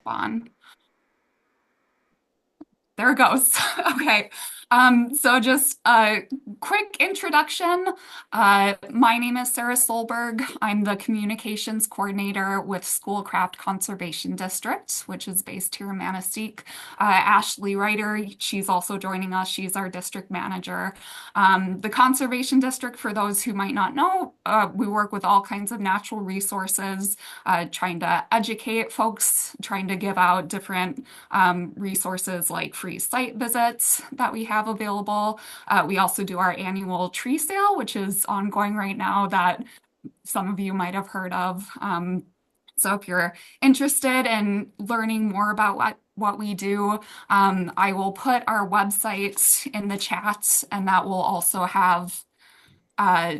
on. There it goes. Okay. So just a quick introduction. My name is Sarah Solberg. I'm the communications coordinator with Schoolcraft Conservation District, which is based here in Manistee. Ashley Ryder, she's also joining us. She's our district manager. The Conservation District, for those who might not know, we work with all kinds of natural resources, trying to educate folks, trying to give out different resources like free site visits that we have available. We also do our annual tree sale, which is ongoing right now that some of you might have heard of. So if you're interested in learning more about what we do, I will put our website in the chat, and that will also have uh,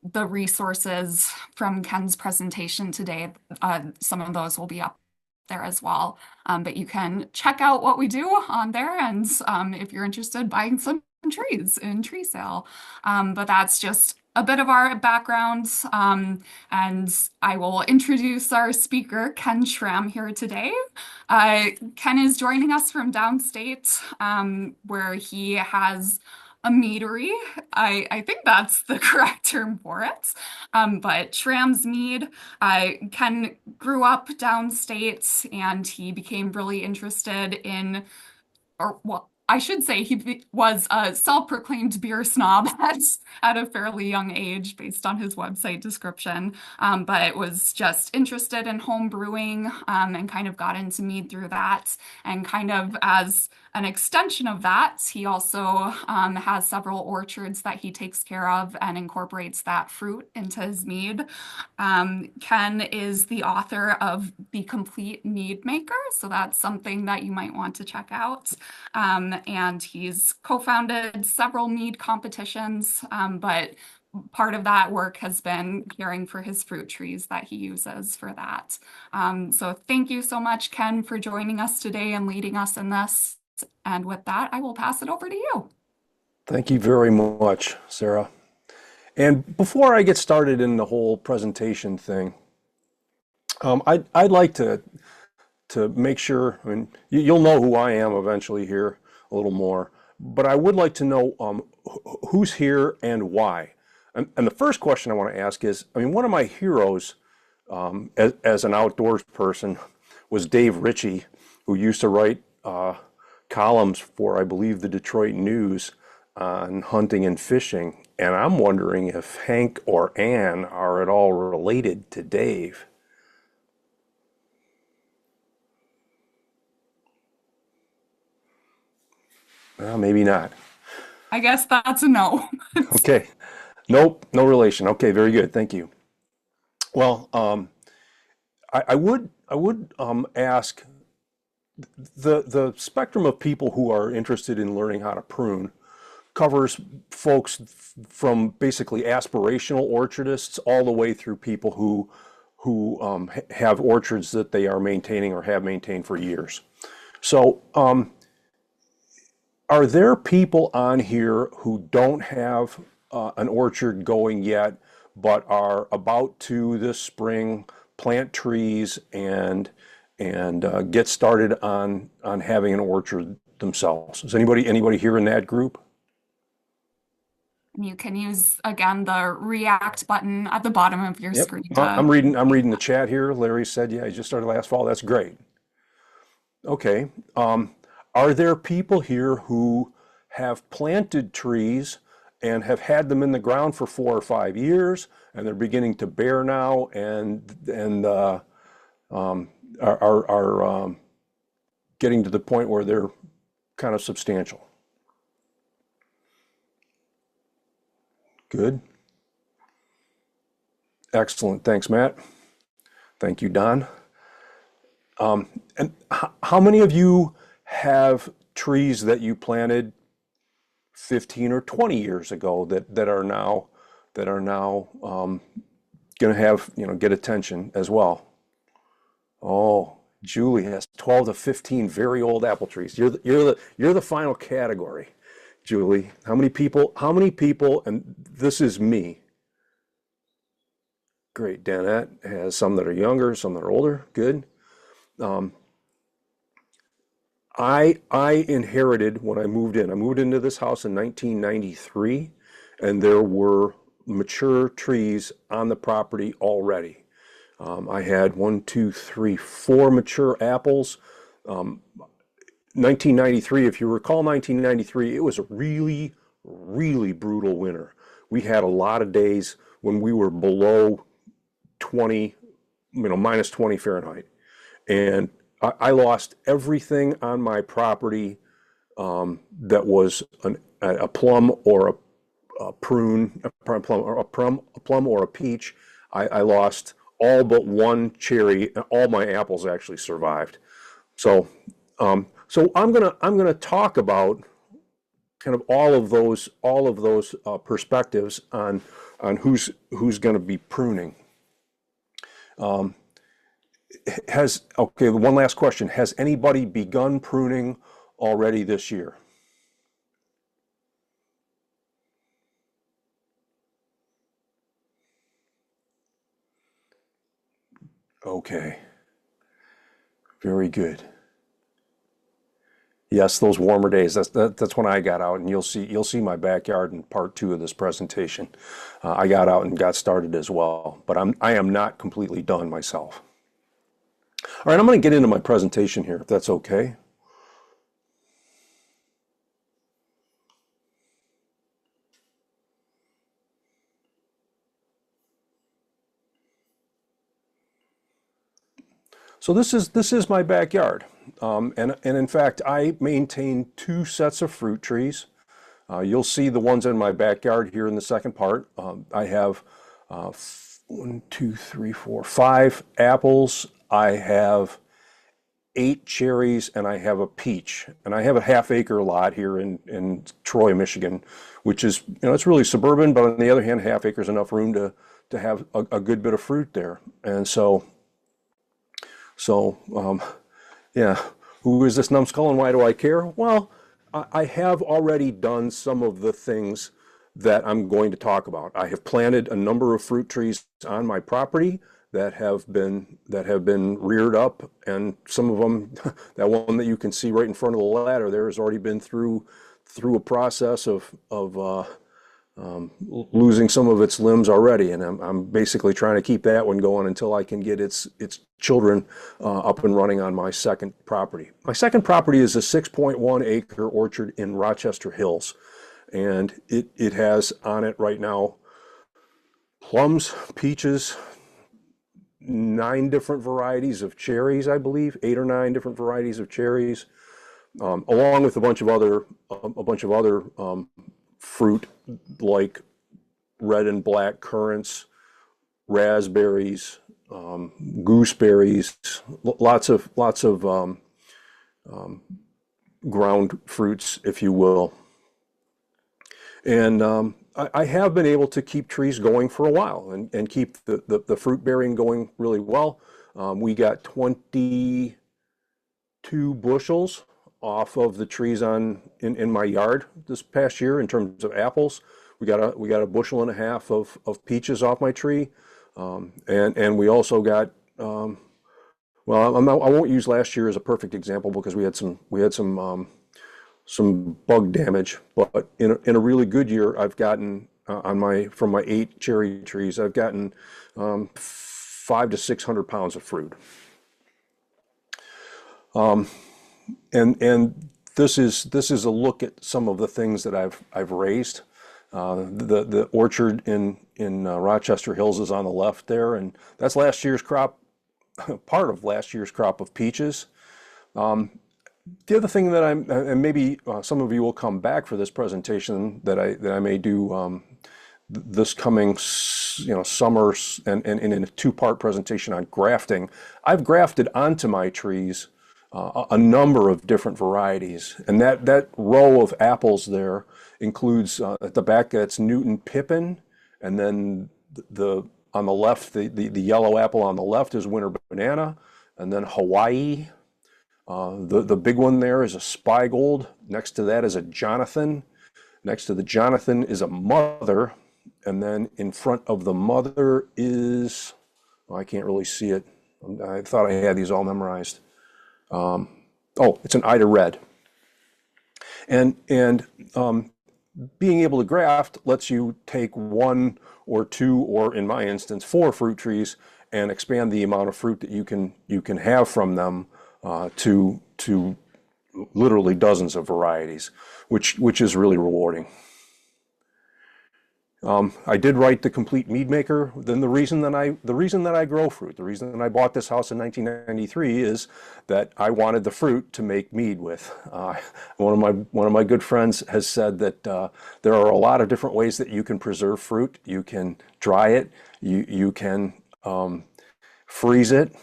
the resources from Ken's presentation today. Some of those will be up there as well. But you can check out what we do on there, and if you're interested, buying some trees in tree sale. But that's just a bit of our background, and I will introduce our speaker, Ken Schramm, here today. Ken is joining us from downstate, where he has a meadery. I think that's the correct term for it. But Schramm's Mead, Ken grew up downstate and he became really interested in, or well, I should say was a self-proclaimed beer snob at a fairly young age based on his website description, but was just interested in home brewing and kind of got into mead through that. And kind of as an extension of that, he also has several orchards that he takes care of and incorporates that fruit into his mead. Ken is the author of The Complete Mead Maker, so that's something that you might want to check out. And he's co-founded several mead competitions, but part of that work has been caring for his fruit trees that he uses for that. So thank you so much, Ken, for joining us today and leading us in this. And with that, I will pass it over to you. Thank you very much, Sarah. And before I get started in the whole presentation thing, I'd like to make sure. I mean, you'll know who I am eventually here a little more, but I would like to know who's here and why. And the first question I want to ask is, I mean, one of my heroes as an outdoors person was Dave Ritchie, who used to write columns for, I believe, the Detroit News on hunting and fishing. And I'm wondering if Hank or Ann are at all related to Dave. Well, maybe not. I guess that's a no. Okay. Nope, no relation. Okay, very good. Thank you. Well, I would ask the spectrum of people who are interested in learning how to prune covers folks from basically aspirational orchardists all the way through people who have orchards that they are maintaining or have maintained for years. So, are there people on here who don't have an orchard going yet, but are about to this spring plant trees and get started on having an orchard themselves? Is anybody here in that group? You can use, again, the react button at the bottom of your Yep. screen I'm to. reading the chat here. Larry said, yeah, he just started last fall. That's great. Okay. Are there people here who have planted trees and have had them in the ground for 4 or 5 years, and they're beginning to bear now, and are getting to the point where they're kind of substantial? Good. Excellent. Thanks, Matt. Thank you, Don. And how many of you have trees that you planted 15 or 20 years ago that are now going to have, get attention as well? Oh, Julie has 12 to 15 very old apple trees. You're the final category, Julie. How many people? How many people? And this is me. Great. Danette has some that are younger, some that are older. Good. I inherited when I moved in. I moved into this house in 1993, and there were mature trees on the property already. I had one, two, three, four mature apples. 1993, if you recall 1993, it was a really, really brutal winter. We had a lot of days when we were below 20, minus 20 Fahrenheit. And I lost everything on my property that was a plum or a prune, a plum or a peach. I lost all but one cherry. All my apples actually survived. So, so I'm gonna talk about kind of all of those perspectives on who's going to be pruning. Has okay. One last question: has anybody begun pruning already this year? Okay, very good. Yes, those warmer days. That's when I got out, and you'll see my backyard in part two of this presentation. I got out and got started as well, but I am not completely done myself. All right, I'm going to get into my presentation here, if that's okay. So this is my backyard, and in fact, I maintain two sets of fruit trees. You'll see the ones in my backyard here in the second part. I have one, two, three, four, five apples. I have eight cherries, and I have a peach. And I have a half-acre lot here in Troy, Michigan, which is, it's really suburban, but on the other hand, half acre is enough room to have a good bit of fruit there. And so, yeah, who is this numbskull and why do I care? Well, I have already done some of the things that I'm going to talk about. I have planted a number of fruit trees on my property that have been reared up, and some of them, that one that you can see right in front of the ladder there, has already been through a process of losing some of its limbs already, and I'm basically trying to keep that one going until I can get its children up and running on my second property. My second property is a 6.1 acre orchard in Rochester Hills, and it has on it right now plums, peaches, 9 different varieties of cherries, I believe, 8 or 9 different varieties of cherries, along with a bunch of other fruit like red and black currants, raspberries, gooseberries, lots of ground fruits, if you will. And I have been able to keep trees going for a while and keep the fruit bearing going really well. We got 22 bushels off of the trees in my yard this past year in terms of apples. We got a bushel and a half of peaches off my tree, and we also got well, I won't use last year as a perfect example because we had some bug damage, but in a really good year, I've gotten from my 8 cherry trees, I've gotten 500 to 600 pounds of fruit. And this is a look at some of the things that I've raised. The orchard in Rochester Hills is on the left there, and that's last year's crop, part of last year's crop of peaches. The other thing that and maybe some of you will come back for this presentation that I may do this coming, summer, and in a two-part presentation on grafting. I've grafted onto my trees a number of different varieties, and that row of apples there includes at the back that's Newton Pippin, and then the on the left, the yellow apple on the left is Winter Banana, and then Hawaii. The big one there is a Spy Gold. Next to that is a Jonathan. Next to the Jonathan is a Mother. And then in front of the Mother is, well, I can't really see it. I thought I had these all memorized. Oh, it's an Ida Red. And being able to graft lets you take one or two, or in my instance, four fruit trees and expand the amount of fruit that you can have from them to literally dozens of varieties, which is really rewarding. I did write the complete mead maker. Then the reason that I grow fruit, the reason that I bought this house in 1993 is that I wanted the fruit to make mead with. One of my good friends has said that there are a lot of different ways that you can preserve fruit. You can dry it, you can freeze it,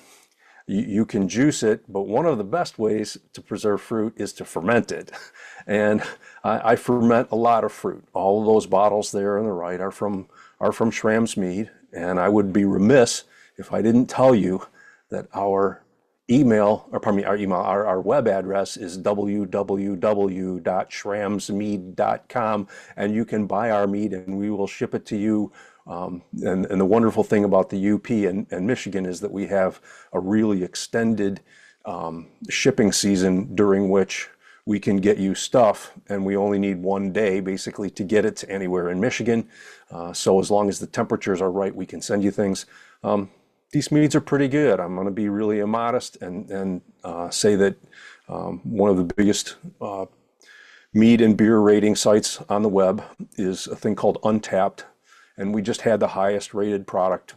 you can juice it, but one of the best ways to preserve fruit is to ferment it. And I ferment a lot of fruit. All of those bottles there on the right are from Schramm's mead, and I would be remiss if I didn't tell you that our web address is www.schrammsmead.com, and you can buy our mead and we will ship it to you. And the wonderful thing about the UP and Michigan is that we have a really extended shipping season during which we can get you stuff, and we only need one day basically to get it to anywhere in Michigan. So as long as the temperatures are right, we can send you things. These meads are pretty good. I'm going to be really immodest and say that one of the biggest mead and beer rating sites on the web is a thing called Untapped, and we just had the highest rated product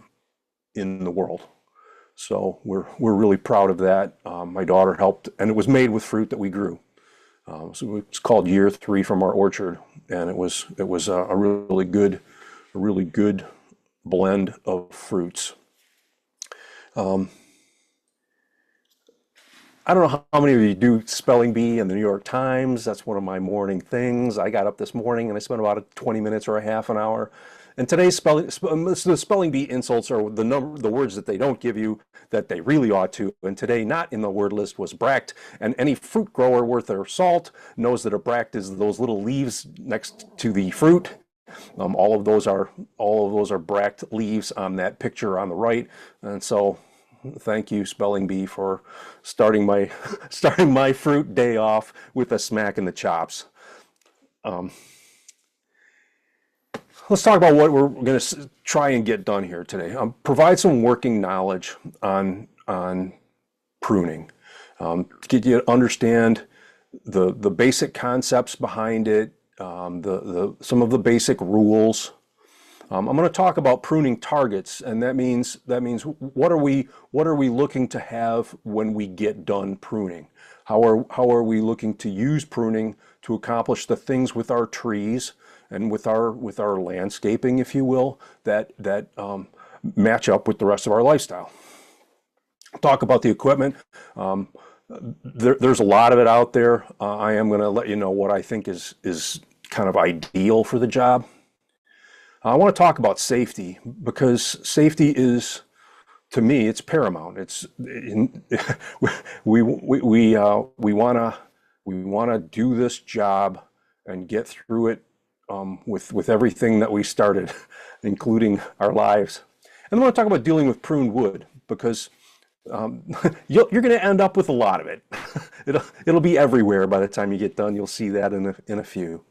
in the world. So we're really proud of that. My daughter helped, and it was made with fruit that we grew. So it's called Year 3 from our orchard, and it was a really good blend of fruits. I don't know how many of you do spelling bee in the New York Times. That's one of my morning things. I got up this morning and I spent about 20 minutes or a half an hour. And today's the spelling bee insults are the words that they don't give you that they really ought to. And today, not in the word list, was bract. And any fruit grower worth their salt knows that a bract is those little leaves next to the fruit. All of those are bract leaves on that picture on the right. And so, thank you, spelling bee, for starting my fruit day off with a smack in the chops. Let's talk about what we're going to try and get done here today. Provide some working knowledge on pruning, to get you to understand the basic concepts behind it, some of the basic rules. I'm going to talk about pruning targets, and that means what are we looking to have when we get done pruning? How are we looking to use pruning to accomplish the things with our trees and with our landscaping, if you will, that match up with the rest of our lifestyle? Talk about the equipment. There's a lot of it out there. I am going to let you know what I think is kind of ideal for the job. I want to talk about safety, because safety is, to me, it's paramount. We want to do this job and get through it with everything that we started, including our lives. And I want to talk about dealing with pruned wood, because you're going to end up with a lot of it. It'll be everywhere by the time you get done. You'll see that in a few.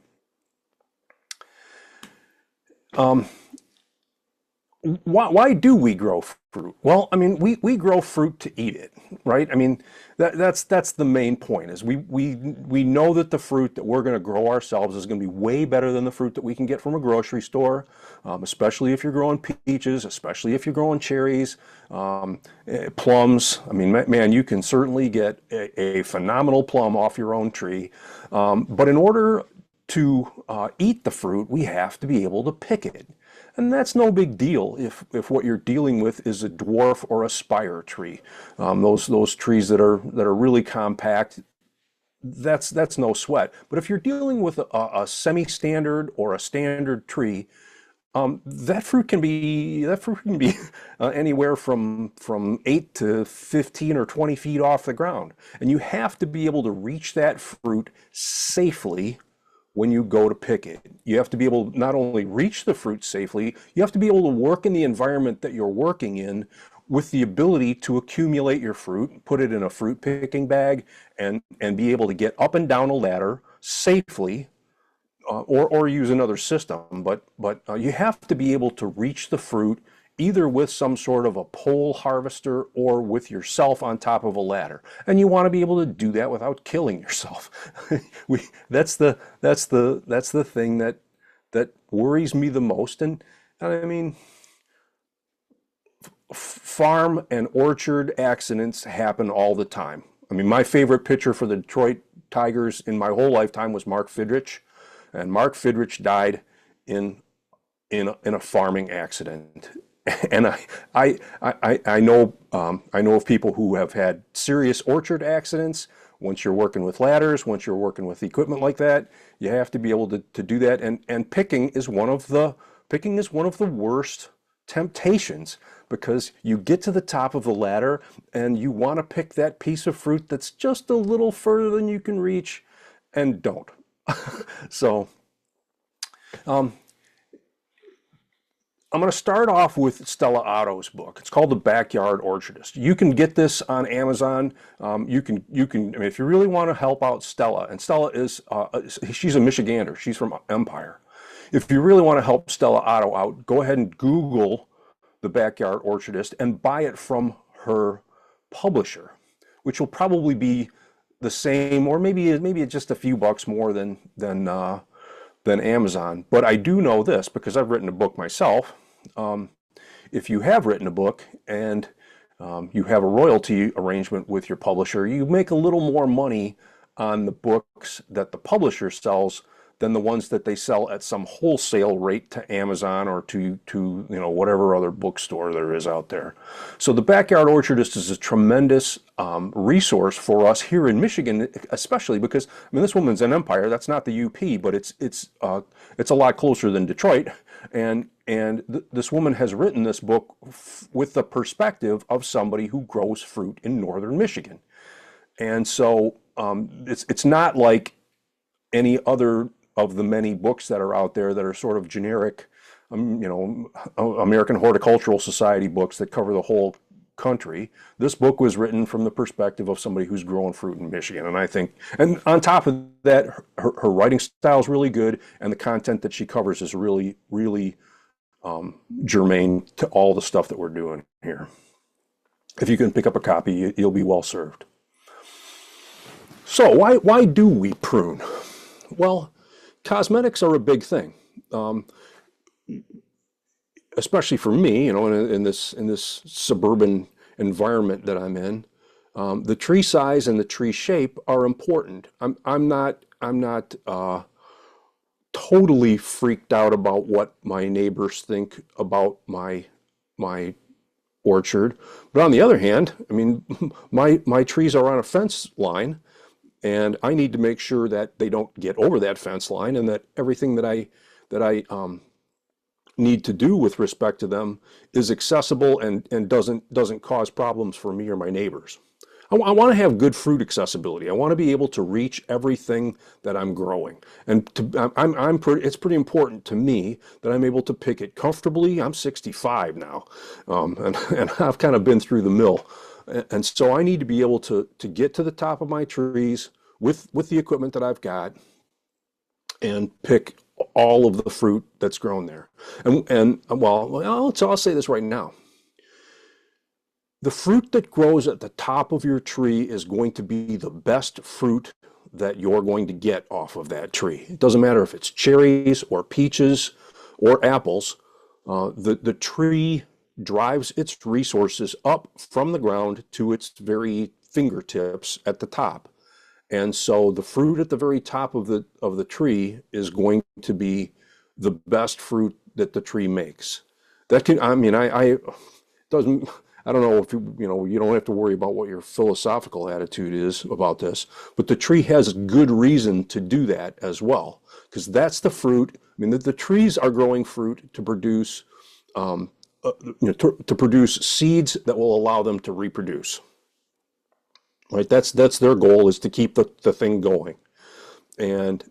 Why do we grow fruit? Well, I mean, we grow fruit to eat it, right? I mean, that's the main point, is we know that the fruit that we're going to grow ourselves is going to be way better than the fruit that we can get from a grocery store, especially if you're growing peaches, especially if you're growing cherries, plums. I mean, man, you can certainly get a phenomenal plum off your own tree, but in order to eat the fruit, we have to be able to pick it. And that's no big deal if what you're dealing with is a dwarf or a spire tree. Those trees that are really compact, that's no sweat. But if you're dealing with a semi-standard or a standard tree, that fruit can be anywhere from 8 to 15 or 20 feet off the ground. And you have to be able to reach that fruit safely when you go to pick it. You have to be able to not only reach the fruit safely, you have to be able to work in the environment that you're working in with the ability to accumulate your fruit, put it in a fruit picking bag, and be able to get up and down a ladder safely, or use another system. But you have to be able to reach the fruit either with some sort of a pole harvester or with yourself on top of a ladder. And you want to be able to do that without killing yourself. That's the thing that worries me the most. And I mean, farm and orchard accidents happen all the time. I mean, my favorite pitcher for the Detroit Tigers in my whole lifetime was Mark Fidrich, and Mark Fidrich died in a farming accident. And I know of people who have had serious orchard accidents. Once you're working with ladders, once you're working with equipment like that, you have to be able to do that. And picking is one of the worst temptations, because you get to the top of the ladder and you want to pick that piece of fruit that's just a little further than you can reach, and don't. So um, I'm going to start off with Stella Otto's book. It's called The Backyard Orchardist. You can get this on Amazon. I mean, if you really want to help out Stella, and Stella is, she's a Michigander. She's from Empire. If you really want to help Stella Otto out, go ahead and Google The Backyard Orchardist and buy it from her publisher, which will probably be the same, or maybe just a few bucks more than Amazon. But I do know this because I've written a book myself. If you have written a book and you have a royalty arrangement with your publisher, you make a little more money on the books that the publisher sells than the ones that they sell at some wholesale rate to Amazon or to whatever other bookstore there is out there. So the Backyard Orchardist is a tremendous resource for us here in Michigan, especially because, I mean, this woman's in Empire. That's not the UP, but it's a lot closer than Detroit. And this woman has written this book with the perspective of somebody who grows fruit in northern Michigan. And so it's not like any other of the many books that are out there that are sort of generic, American Horticultural Society books that cover the whole country. This book was written from the perspective of somebody who's growing fruit in Michigan. And I think, and on top of that, her writing style is really good, and the content that she covers is really, really germane to all the stuff that we're doing here. If you can pick up a copy, you'll be well served. So why do we prune? Well, cosmetics are a big thing, especially for me. In this suburban environment that I'm in. The tree size and the tree shape are important. I'm not totally freaked out about what my neighbors think about my orchard, but on the other hand, I mean, my trees are on a fence line. And I need to make sure that they don't get over that fence line, and that everything that I need to do with respect to them is accessible and doesn't cause problems for me or my neighbors. I want to have good fruit accessibility. I want to be able to reach everything that I'm growing, and it's pretty important to me that I'm able to pick it comfortably. I'm 65 now, and I've kind of been through the mill. And so I need to be able to get to the top of my trees with the equipment that I've got and pick all of the fruit that's grown there. And well, so I'll say this right now. The fruit that grows at the top of your tree is going to be the best fruit that you're going to get off of that tree. It doesn't matter if it's cherries or peaches or apples. The tree drives its resources up from the ground to its very fingertips at the top. And so the fruit at the very top of the tree is going to be the best fruit that the tree makes. That can, I mean, doesn't, I don't know if you don't have to worry about what your philosophical attitude is about this, but the tree has good reason to do that as well, because that's the fruit. I mean, the trees are growing fruit to produce to produce seeds that will allow them to reproduce. Right? That's their goal, is to keep the thing going. And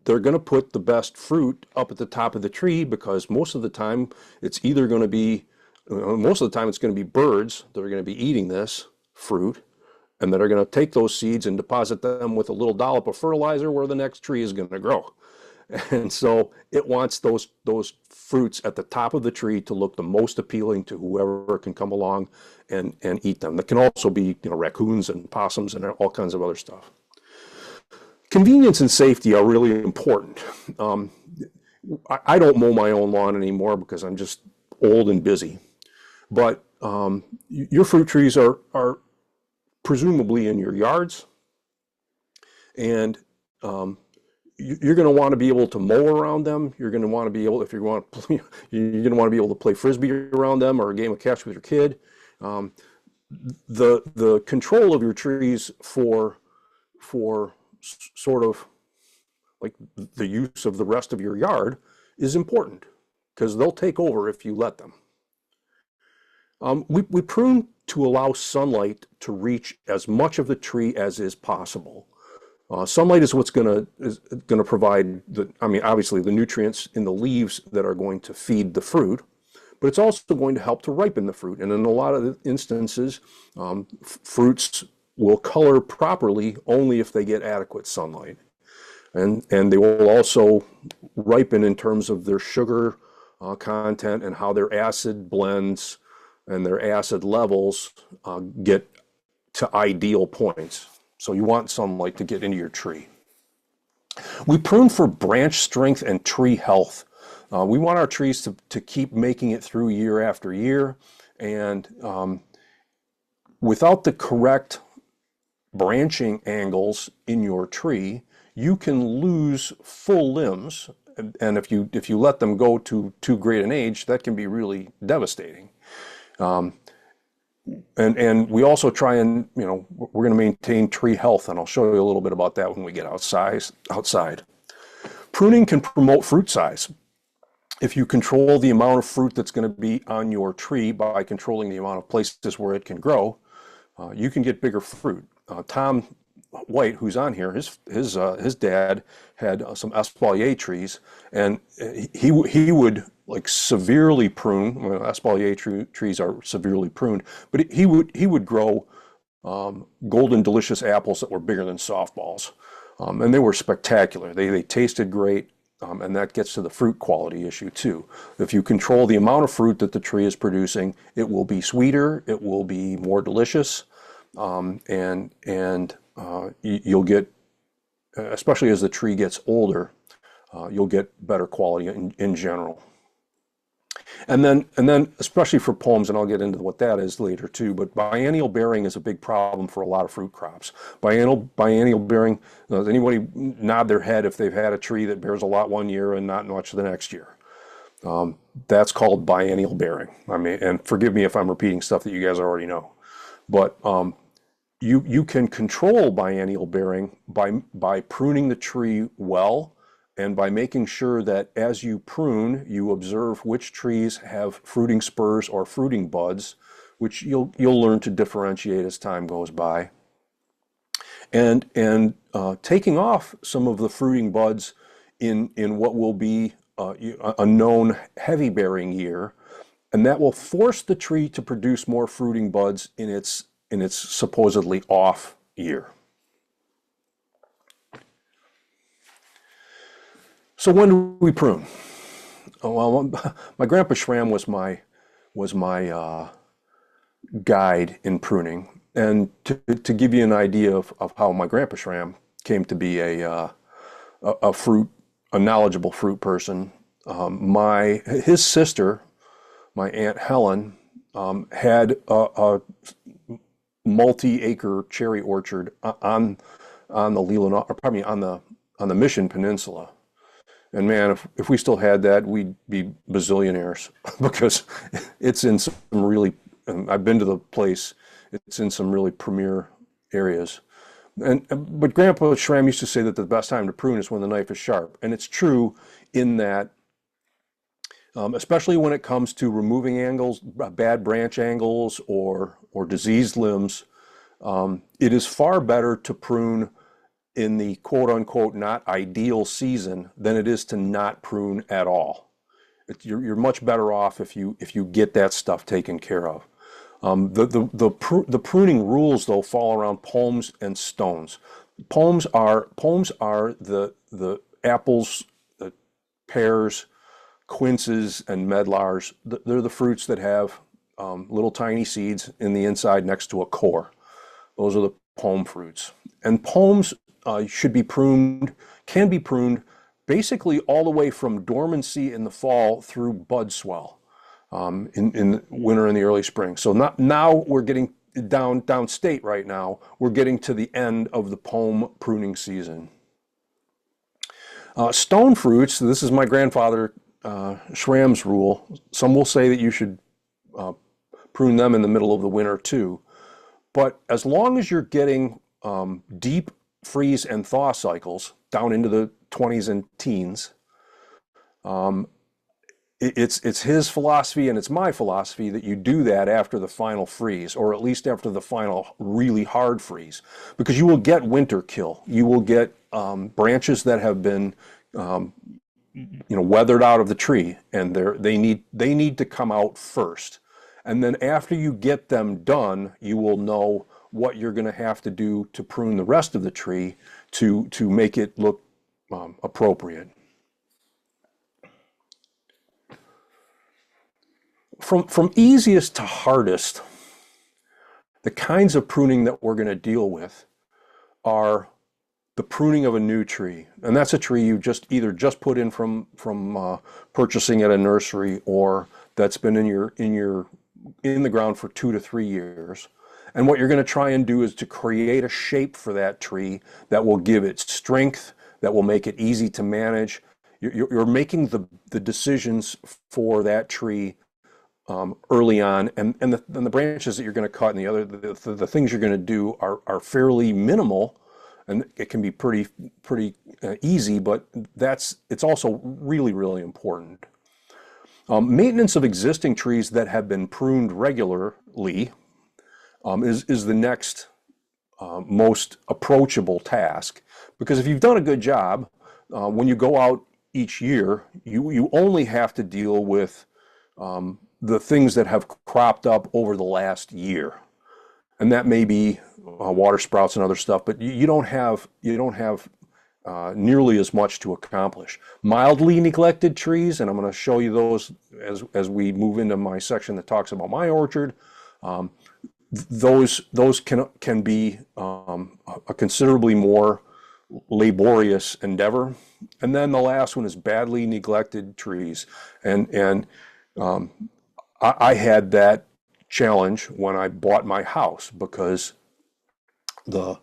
they're going to put the best fruit up at the top of the tree, because most of the time it's either going to be Most of the time, it's going to be birds that are going to be eating this fruit and that are going to take those seeds and deposit them with a little dollop of fertilizer where the next tree is going to grow. And so it wants those fruits at the top of the tree to look the most appealing to whoever can come along and eat them. That can also be, raccoons and possums and all kinds of other stuff. Convenience and safety are really important. I don't mow my own lawn anymore because I'm just old and busy. But your fruit trees are presumably in your yards, and you're going to want to be able to mow around them. You're going to want to be able, if you want, you're going to want to be able to play frisbee around them or a game of catch with your kid. The control of your trees for sort of like the use of the rest of your yard is important because they'll take over if you let them. We prune to allow sunlight to reach as much of the tree as is possible. Sunlight is what's going to provide obviously the nutrients in the leaves that are going to feed the fruit, but it's also going to help to ripen the fruit. And in a lot of instances, fruits will color properly only if they get adequate sunlight. And they will also ripen in terms of their sugar content and how their acid blends and their acid levels get to ideal points. So you want sunlight to get into your tree. We prune for branch strength and tree health. We want our trees to keep making it through year after year. And without the correct branching angles in your tree, you can lose full limbs. And if you let them go to too great an age, that can be really devastating. And we also try and, we're going to maintain tree health, and I'll show you a little bit about that when we get outside. Pruning can promote fruit size. If you control the amount of fruit that's going to be on your tree by controlling the amount of places where it can grow, you can get bigger fruit. Tom White, who's on here, his dad had some espalier trees, and he would like severely prune. Well, espalier trees are severely pruned, but he would grow golden delicious apples that were bigger than softballs, and they were spectacular. They tasted great, and that gets to the fruit quality issue too. If you control the amount of fruit that the tree is producing, it will be sweeter, it will be more delicious, and you'll get, especially as the tree gets older, you'll get better quality in general. And then especially for palms, and I'll get into what that is later too, but biennial bearing is a big problem for a lot of fruit crops. Biennial bearing, does anybody nod their head if they've had a tree that bears a lot one year and not much the next year? That's called biennial bearing. And forgive me if I'm repeating stuff that you guys already know, but you can control biennial bearing by pruning the tree well, and by making sure that as you prune, you observe which trees have fruiting spurs or fruiting buds, which you'll learn to differentiate as time goes by. And taking off some of the fruiting buds in what will be a known heavy bearing year, and that will force the tree to produce more fruiting buds in its supposedly off year. So when do we prune? Well, my grandpa Schramm was my guide in pruning, and to give you an idea of how my grandpa Schramm came to be a knowledgeable fruit person, his sister, my Aunt Helen, had a multi-acre cherry orchard on the Leelanau, or pardon me, on the Mission Peninsula. And man, if we still had that, we'd be bazillionaires because it's in some really, I've been to the place, it's in some really premier areas. But Grandpa Schramm used to say that the best time to prune is when the knife is sharp. And it's true in that, especially when it comes to removing angles, bad branch angles or diseased limbs, it is far better to prune in the quote unquote not ideal season than it is to not prune at all. You're much better off if you get that stuff taken care of. The pruning rules though fall around palms and stones. Palms are the apples, the pears, quinces, and medlars. They're the fruits that have little tiny seeds in the inside next to a core. Those are the palm fruits. And palms should be pruned, can be pruned basically all the way from dormancy in the fall through bud swell in the winter and the early spring. So now we're getting downstate right now. We're getting to the end of the palm pruning season. Stone fruits, this is my grandfather Schramm's rule. Some will say that you should prune them in the middle of the winter too. But as long as you're getting deep freeze and thaw cycles down into the 20s and teens, it's his philosophy and it's my philosophy that you do that after the final freeze, or at least after the final really hard freeze, because you will get winter kill. You will get branches that have been weathered out of the tree, and they need to come out first. And then after you get them done, you will know what you're going to have to do to prune the rest of the tree to make it look appropriate. From easiest to hardest, the kinds of pruning that we're going to deal with are the pruning of a new tree, and that's a tree you either just put in from purchasing at a nursery, or that's been in the ground for 2 to 3 years. And what you're going to try and do is to create a shape for that tree that will give it strength, that will make it easy to manage. You're making the decisions for that tree early on, and the branches that you're going to cut and the things you're going to do are fairly minimal, and it can be pretty easy, but it's also really, really important. Maintenance of existing trees that have been pruned regularly is the next most approachable task, because if you've done a good job, when you go out each year, you only have to deal with the things that have cropped up over the last year, and that may be water sprouts and other stuff, but you don't have nearly as much to accomplish. Mildly neglected trees, and I'm going to show you those as we move into my section that talks about my orchard. Those can be a considerably more laborious endeavor. And then the last one is badly neglected trees, and I had that challenge when I bought my house, because the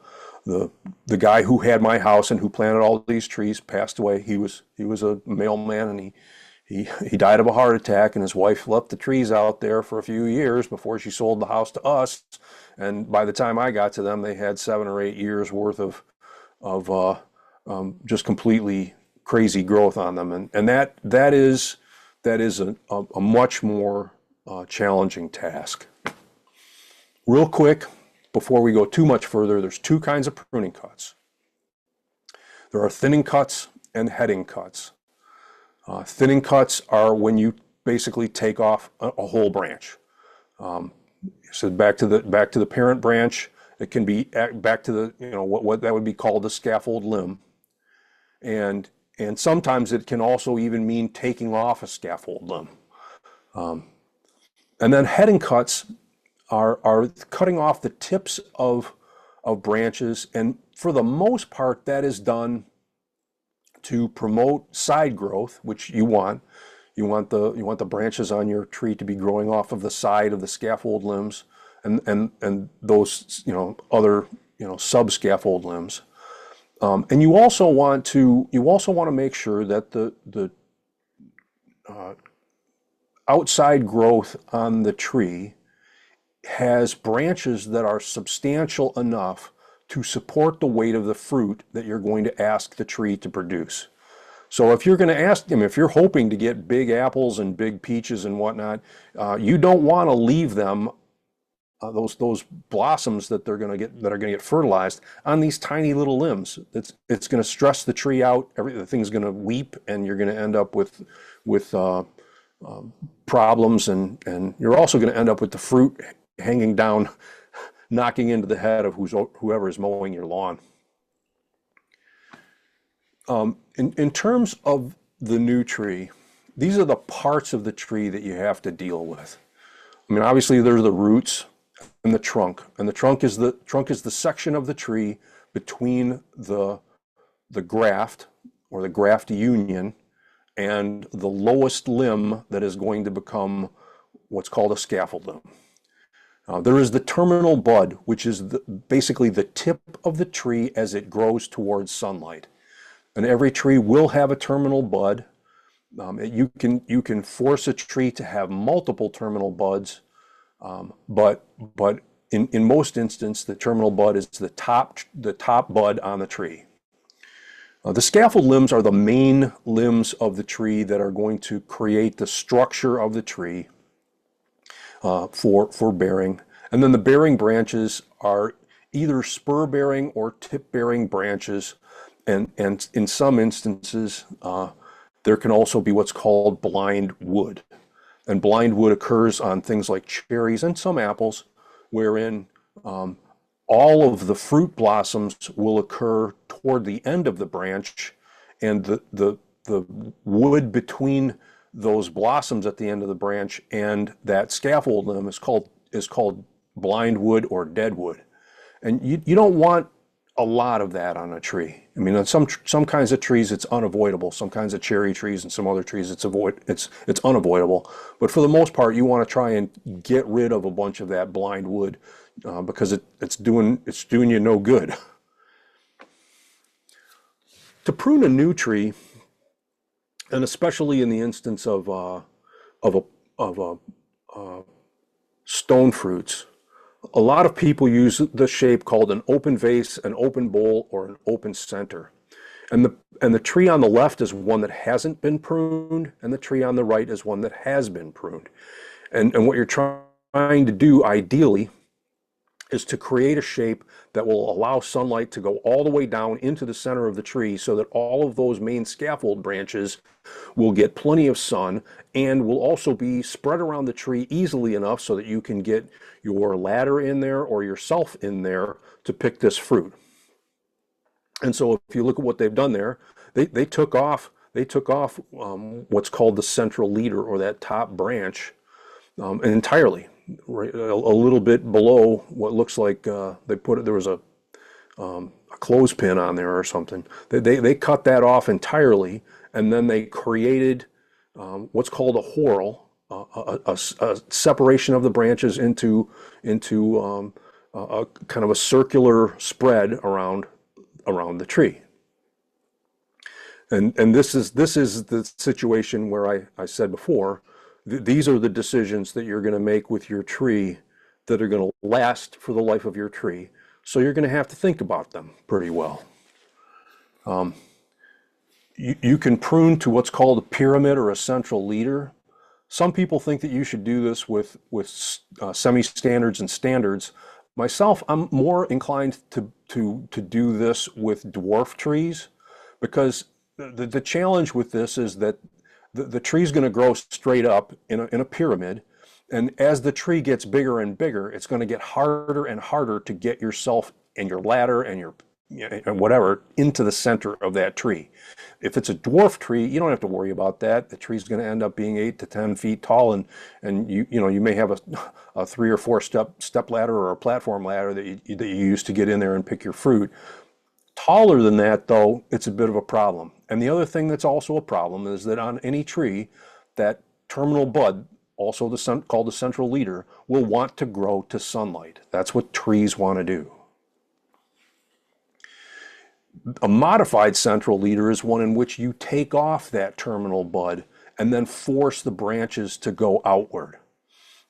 guy who had my house and who planted all these trees passed away. He was a mailman, and he died of a heart attack, and his wife left the trees out there for a few years before she sold the house to us. And by the time I got to them, they had 7 or 8 years worth of just completely crazy growth on them, and that is a much more challenging task. Real quick, before we go too much further, there's 2 kinds of pruning cuts. There are thinning cuts and heading cuts. Thinning cuts are when you basically take off a whole branch. So back to the parent branch. It can be back to the what that would be called the scaffold limb, and sometimes it can also even mean taking off a scaffold limb. And then heading cuts are cutting off the tips of branches, and for the most part that is done to promote side growth, which you want. You want the branches on your tree to be growing off of the side of the scaffold limbs, and those other sub scaffold limbs. And you also want to make sure that the outside growth on the tree has branches that are substantial enough to support the weight of the fruit that you're going to ask the tree to produce. So if you're going to ask them, if you're hoping to get big apples and big peaches and whatnot, you don't want to leave them those blossoms that are going to get fertilized on these tiny little limbs. It's going to stress the tree out. The thing's going to weep, and you're going to end up with problems, and you're also going to end up with the fruit hanging down, knocking into the head of whoever is mowing your lawn. In terms of the new tree, these are the parts of the tree that you have to deal with. I mean, obviously there's the roots and the trunk, and the trunk is the section of the tree between the graft or the graft union and the lowest limb that is going to become what's called a scaffold limb. There is the terminal bud, which is basically the tip of the tree as it grows towards sunlight. And every tree will have a terminal bud. You can force a tree to have multiple terminal buds, but in most instances, the terminal bud is the top bud on the tree. The scaffold limbs are the main limbs of the tree that are going to create the structure of the tree for bearing. And then the bearing branches are either spur-bearing or tip-bearing branches. And in some instances, there can also be what's called blind wood. And blind wood occurs on things like cherries and some apples, wherein all of the fruit blossoms will occur toward the end of the branch, and the wood between those blossoms at the end of the branch and that scaffold limb is called blind wood or dead wood. And you don't want a lot of that on a tree. I mean, on some kinds of trees it's unavoidable. Some kinds of cherry trees and some other trees it's unavoidable. But for the most part, you want to try and get rid of a bunch of that blind wood because it's doing you no good. To prune a new tree, and especially in the instance of stone fruits, a lot of people use the shape called an open vase, an open bowl, or an open center. And the tree on the left is one that hasn't been pruned, and the tree on the right is one that has been pruned. And what you're trying to do ideally is to create a shape that will allow sunlight to go all the way down into the center of the tree so that all of those main scaffold branches will get plenty of sun and will also be spread around the tree easily enough so that you can get your ladder in there or yourself in there to pick this fruit. And so if you look at what they've done there, they took off what's called the central leader, or that top branch, entirely, right, a little bit below what looks like there was a clothespin on there or something. They cut that off entirely, and then they created what's called a whorl, a separation of the branches into a kind of a circular spread around the tree. And this is the situation where I said before, these are the decisions that you're going to make with your tree that are going to last for the life of your tree. So you're going to have to think about them pretty well. You can prune to what's called a pyramid or a central leader. Some people think that you should do this with semi-standards and standards. Myself, I'm more inclined to do this with dwarf trees, because the challenge with this is that the tree is going to grow straight up in a pyramid, and as the tree gets bigger and bigger, it's going to get harder and harder to get yourself and your ladder and your and whatever into the center of that tree. If it's a dwarf tree, you don't have to worry about that. The tree's going to end up being 8 to 10 feet tall, and you may have a 3 or 4 step ladder or a platform ladder that you use to get in there and pick your fruit. Taller than that, though, it's a bit of a problem. And the other thing that's also a problem is that on any tree, that terminal bud, also called the central leader, will want to grow to sunlight. That's what trees want to do. A modified central leader is one in which you take off that terminal bud and then force the branches to go outward.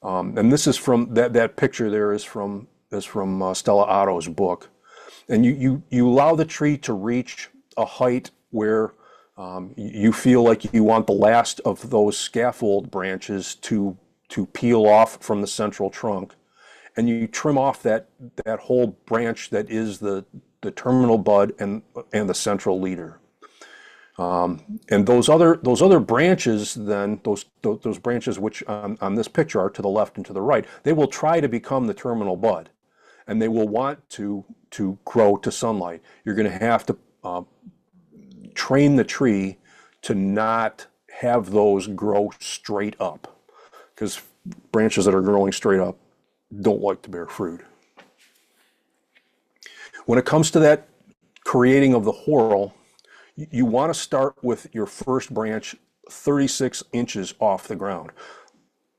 And this is from that picture there is from Stella Otto's book. And you allow the tree to reach a height where you feel like you want the last of those scaffold branches to peel off from the central trunk, and you trim off that whole branch that is the terminal bud and the central leader. And those other branches, then those branches which on this picture are to the left and to the right, they will try to become the terminal bud, and they will want to grow to sunlight. You're going to have to train the tree to not have those grow straight up, because branches that are growing straight up don't like to bear fruit. When it comes to that creating of the whorl, you want to start with your first branch 36 inches off the ground.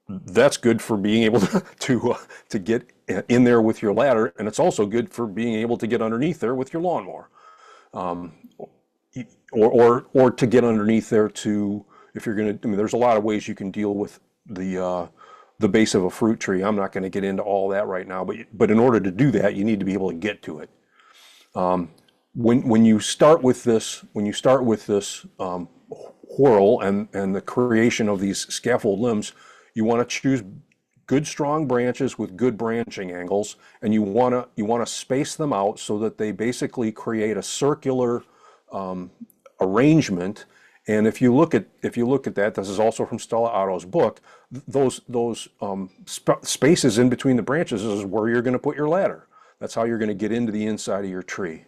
That's good for being able to get in there with your ladder, and it's also good for being able to get underneath there with your lawnmower, or to get underneath there to, if you're going to. I mean, there's a lot of ways you can deal with the base of a fruit tree. I'm not going to get into all that right now, but in order to do that, you need to be able to get to it. When you start with this, whorl and the creation of these scaffold limbs, you want to choose good strong branches with good branching angles, and you want to space them out so that they basically create a circular arrangement. And if you look at that, this is also from Stella Otto's book. Those spaces in between the branches is where you're going to put your ladder. That's how you're going to get into the inside of your tree,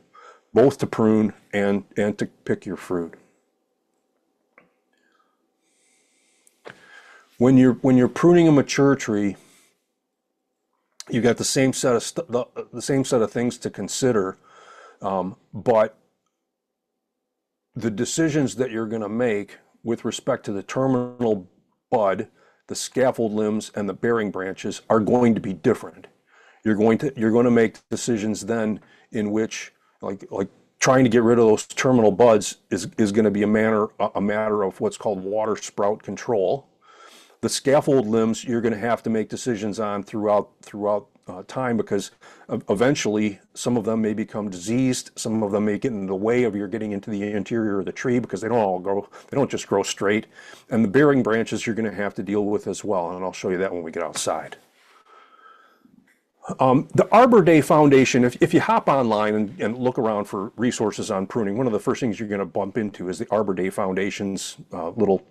both to prune and to pick your fruit. When you're pruning a mature tree, you've got the same set of things to consider, but the decisions that you're going to make with respect to the terminal bud, the scaffold limbs, and the bearing branches are going to be different. You're going to make decisions then in which, like trying to get rid of those terminal buds is going to be a matter of what's called water sprout control. The scaffold limbs you're going to have to make decisions on throughout time, because eventually some of them may become diseased, some of them may get in the way of your getting into the interior of the tree, because they don't just grow straight. And the bearing branches you're going to have to deal with as well, and I'll show you that when we get outside. The Arbor Day Foundation, if you hop online and look around for resources on pruning, one of the first things you're going to bump into is the Arbor Day Foundation's little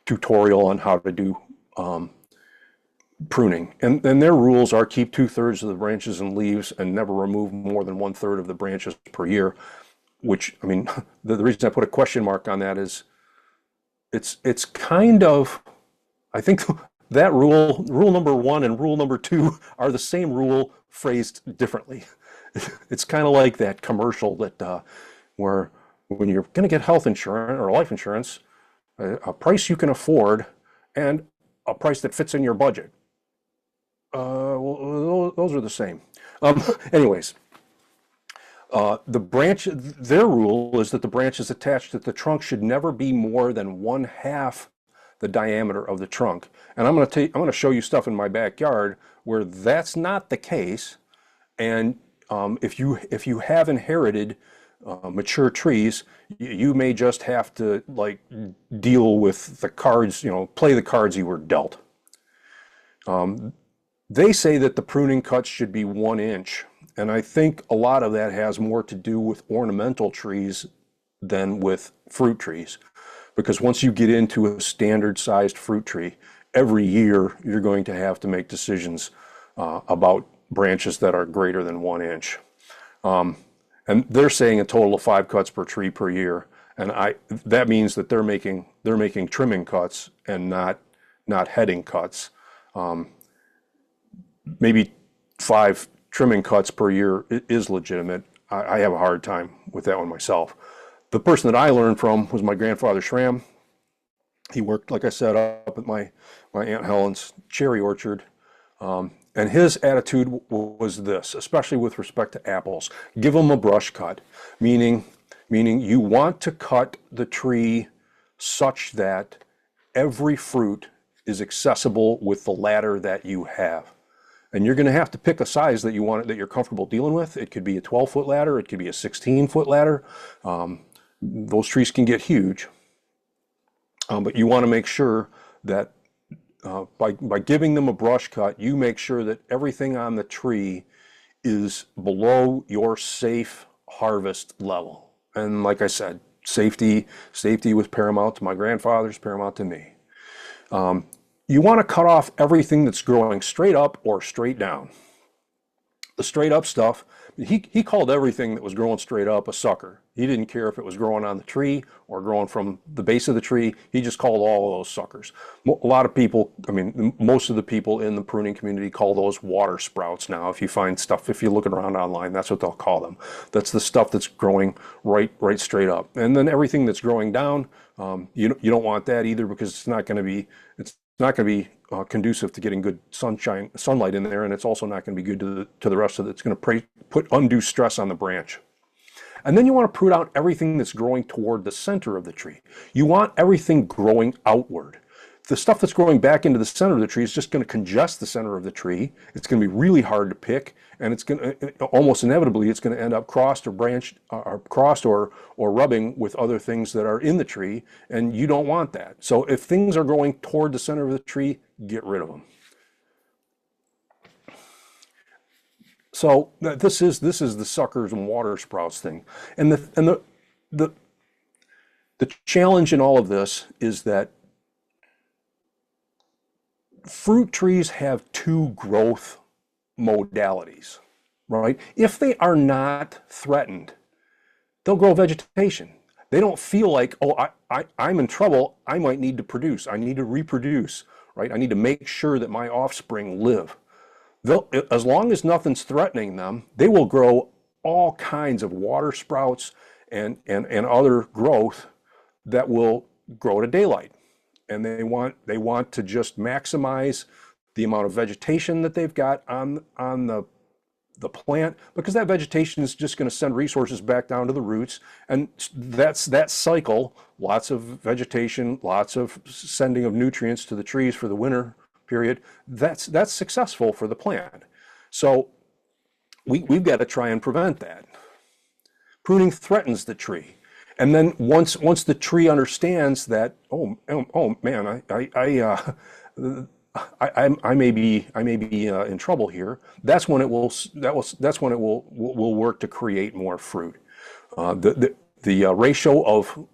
tutorial on how to do pruning. And their rules are keep 2/3 of the branches and leaves and never remove more than 1/3 of the branches per year, which, I mean, the reason I put a question mark on that is it's kind of, I think that rule number 1 and rule number 2 are the same rule phrased differently. It's kind of like that commercial that where when you're going to get health insurance or life insurance, a price you can afford and a price that fits in your budget. Well, those are the same. Anyways, their rule is that the branches attached at the trunk should never be more than 1/2 the diameter of the trunk. And I'm going to show you stuff in my backyard where that's not the case. And if you have inherited mature trees, you may just have to deal with the cards, play the cards you were dealt. They say that the pruning cuts should be 1 inch, and I think a lot of that has more to do with ornamental trees than with fruit trees, because once you get into a standard sized fruit tree, every year you're going to have to make decisions about branches that are greater than 1 inch. And they're saying a total of 5 cuts per tree per year, and that means that they're making trimming cuts and not heading cuts. Maybe 5 trimming cuts per year is legitimate. I have a hard time with that one myself. The person that I learned from was my grandfather Schramm. He worked, like I said, up at my Aunt Helen's cherry orchard. And his attitude was this, especially with respect to apples: give them a brush cut, meaning you want to cut the tree such that every fruit is accessible with the ladder that you have. And you're going to have to pick a size that you're comfortable dealing with. It could be a 12-foot ladder, it could be a 16-foot ladder. Those trees can get huge, but you want to make sure that by giving them a brush cut, you make sure that everything on the tree is below your safe harvest level. And like I said, Safety was paramount to my grandfather's, paramount to me. You want to cut off everything that's growing straight up or straight down. The straight up stuff, he called everything that was growing straight up a sucker. He didn't care if it was growing on the tree or growing from the base of the tree. He just called all of those suckers. A lot of people, I mean, most of the people in the pruning community call those water sprouts now. If you find stuff, if you look around online, that's what they'll call them. That's the stuff that's growing right straight up. And then everything that's growing down, you don't want that either, because it's not going to be conducive to getting good sunlight in there, and it's also not going to be good to the rest of it. It's going to put undue stress on the branch. And then you want to prune out everything that's growing toward the center of the tree. You want everything growing outward. The stuff that's growing back into the center of the tree is just going to congest the center of the tree. It's going to be really hard to pick, and it's going to almost inevitably it's going to end up crossed or branched or crossed or rubbing with other things that are in the tree, and you don't want that. So if things are growing toward the center of the tree, get rid of them. So this is the suckers and water sprouts thing, and the challenge in all of this is that fruit trees have two growth modalities, right? If they are not threatened, they'll grow vegetation. They don't feel like, oh, I'm in trouble. I might need to produce. I need to reproduce, right? I need to make sure that my offspring live. As long as nothing's threatening them, they will grow all kinds of water sprouts and other growth that will grow to daylight. And they want to just maximize the amount of vegetation that they've got on the plant, because that vegetation is just going to send resources back down to the roots, and that's that cycle. Lots of vegetation, lots of sending of nutrients to the trees for the winter period. That's successful for the plant. So we've got to try and prevent that. Pruning threatens the tree. And then once the tree understands that, oh man, I may be in trouble here. That's when it will work to create more fruit. The ratio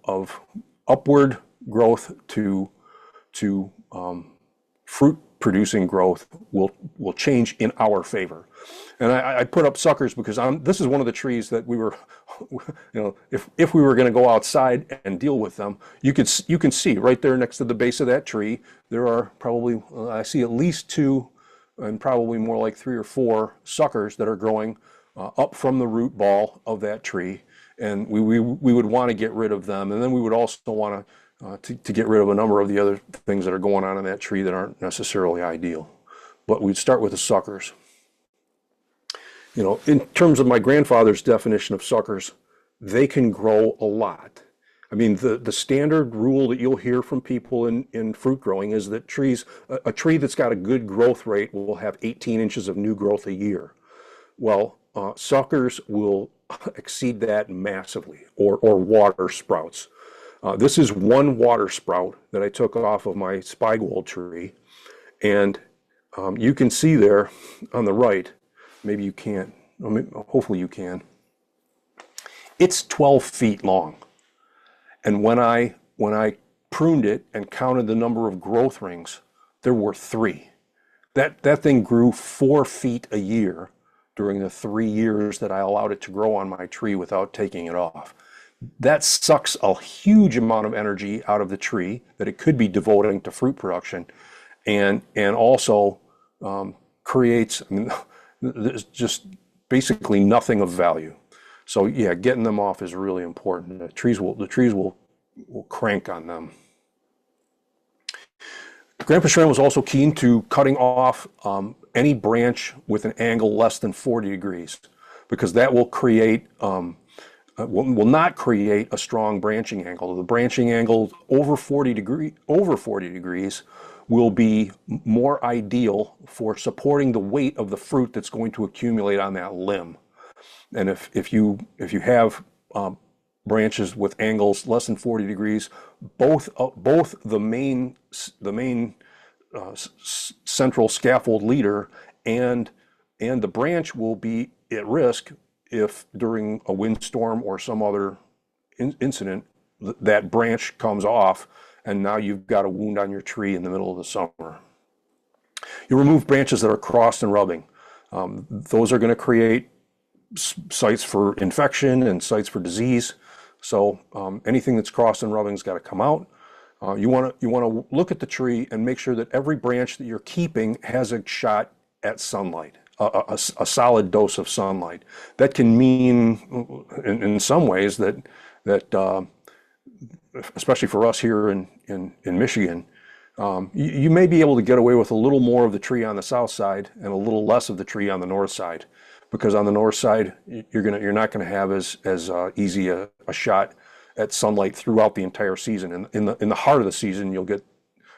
of upward growth to fruit producing growth will change in our favor. And I put up suckers because this is one of the trees that we were, if we were going to go outside and deal with them, you can see right there next to the base of that tree, there are probably, I see at least two and probably more like 3 or 4 suckers that are growing up from the root ball of that tree. And we would want to get rid of them. And then we would also want to get rid of a number of the other things that are going on in that tree that aren't necessarily ideal. But we'd start with the suckers. In terms of my grandfather's definition of suckers, they can grow a lot. I mean, the standard rule that you'll hear from people in fruit growing is that a tree that's got a good growth rate will have 18 inches of new growth a year. Well, suckers will exceed that massively, or water sprouts. This is one water sprout that I took off of my spygold tree, and you can see there on the right, maybe you can't, hopefully you can, it's 12 feet long. And when I pruned it and counted the number of growth rings, there were 3. That thing grew 4 feet a year during the 3 years that I allowed it to grow on my tree without taking it off. That sucks a huge amount of energy out of the tree that it could be devoting to fruit production, and also creates, there's just basically nothing of value. So yeah, getting them off is really important. The trees will crank on them. Grandpa Schramm was also keen to cutting off any branch with an angle less than 40 degrees, because that will create will not create a strong branching angle. The branching angle over 40 degrees will be more ideal for supporting the weight of the fruit that's going to accumulate on that limb. And if you have branches with angles less than 40 degrees, both the main central scaffold leader and the branch will be at risk if during a windstorm or some other incident that branch comes off, and now you've got a wound on your tree in the middle of the summer. You remove branches that are crossed and rubbing. Those are going to create sites for infection and sites for disease. So anything that's crossed and rubbing's got to come out. You want to look at the tree and make sure that every branch that you're keeping has a shot at sunlight, a solid dose of sunlight. That can mean, in some ways, that especially for us here in Michigan, you may be able to get away with a little more of the tree on the south side and a little less of the tree on the north side, because on the north side you're not going to have as easy a shot at sunlight throughout the entire season. And in the heart of the season,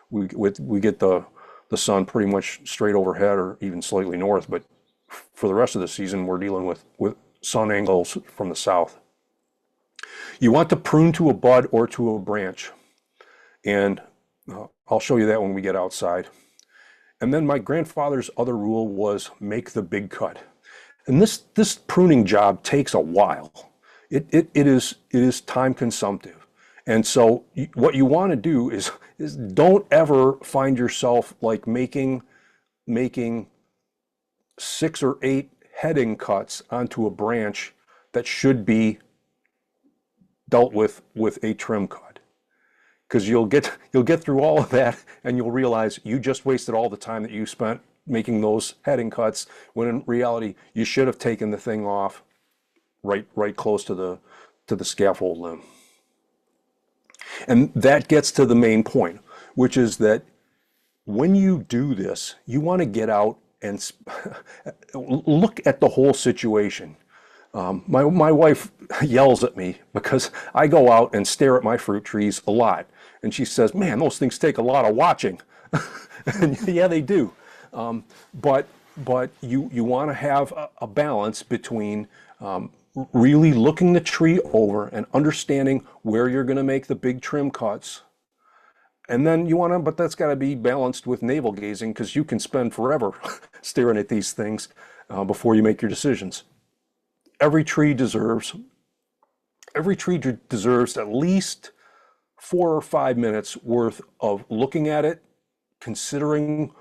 we get the sun pretty much straight overhead or even slightly north. But for the rest of the season, we're dealing with sun angles from the south. You want to prune to a bud or to a branch, and I'll show you that when we get outside. And then my grandfather's other rule was make the big cut. And this pruning job takes a while. It is time consumptive. And so what you want to do is don't ever find yourself like making 6 or 8 heading cuts onto a branch that should be dealt with a trim cut. Because you'll get through all of that and you'll realize you just wasted all the time that you spent making those heading cuts, when in reality you should have taken the thing off right close to the scaffold limb. And that gets to the main point, which is that when you do this, you want to get out and look at the whole situation. My wife yells at me because I go out and stare at my fruit trees a lot. And she says, man, those things take a lot of watching. And yeah, they do. But you want to have a balance between really looking the tree over and understanding where you're going to make the big trim cuts. And then but that's got to be balanced with navel gazing, because you can spend forever staring at these things before you make your decisions. Every tree deserves at least 4 or 5 minutes worth of looking at it, considering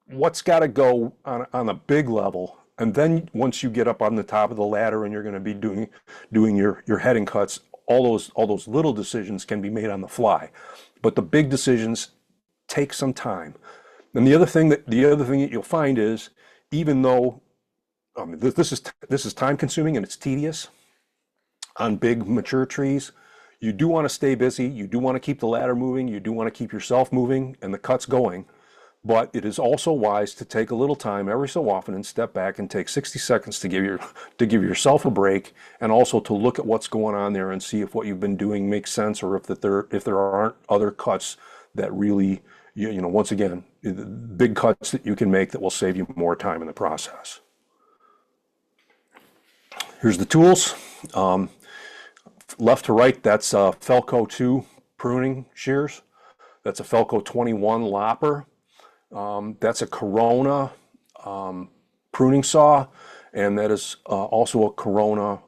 what's got to go on a big level. And then once you get up on the top of the ladder and you're going to be doing your heading cuts, all those little decisions can be made on the fly. But the big decisions take some time. And the other thing that you'll find is, even though this is time consuming and it's tedious on big mature trees, you do want to stay busy. You do want to keep the ladder moving. You do want to keep yourself moving and the cuts going. But it is also wise to take a little time every so often and step back and take 60 seconds to give yourself a break, and also to look at what's going on there and see if what you've been doing makes sense, or if there aren't other cuts that really, once again, big cuts that you can make that will save you more time in the process. Here's the tools. Left to right, that's Felco 2 pruning shears. That's a Felco 21 lopper. That's a Corona pruning saw, and that is also a Corona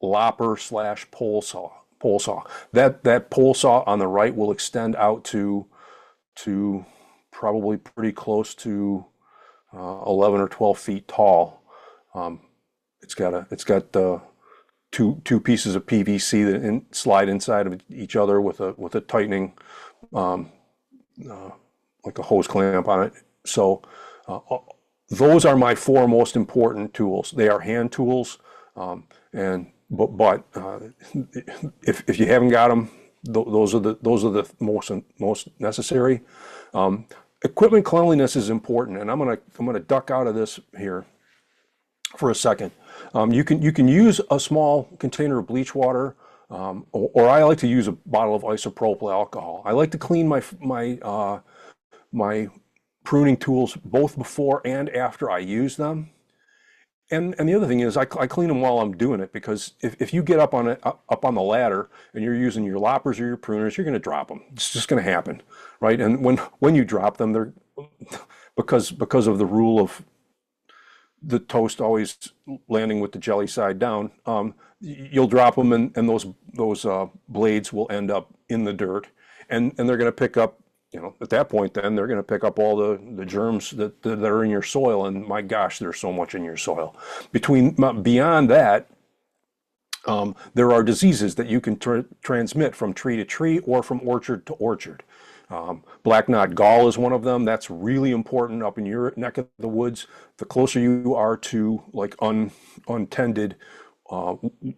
lopper / pole saw. That pole saw on the right will extend out to probably pretty close to 11 or 12 feet tall. It's got two pieces of PVC that slide inside of each other with a tightening like a hose clamp on it. So those are my 4 most important tools. They are hand tools, but if you haven't got them, those are the most necessary. Equipment cleanliness is important, and I'm gonna duck out of this here for a second. You can use a small container of bleach water, or I like to use a bottle of isopropyl alcohol. I like to clean my pruning tools both before and after I use them. And the other thing is I clean them while I'm doing it, because if you get up on the ladder and you're using your loppers or your pruners, you're going to drop them. It's just going to happen, right? And when you drop them, they're because of the rule of the toast always landing with the jelly side down, you'll drop them and those blades will end up in the dirt, and they're going to pick up, at that point, then they're going to pick up all the germs that are in your soil. And my gosh, there's so much in your soil. Beyond that, there are diseases that you can transmit from tree to tree or from orchard to orchard. Black knot gall is one of them. That's really important up in your neck of the woods. The closer you are to like untended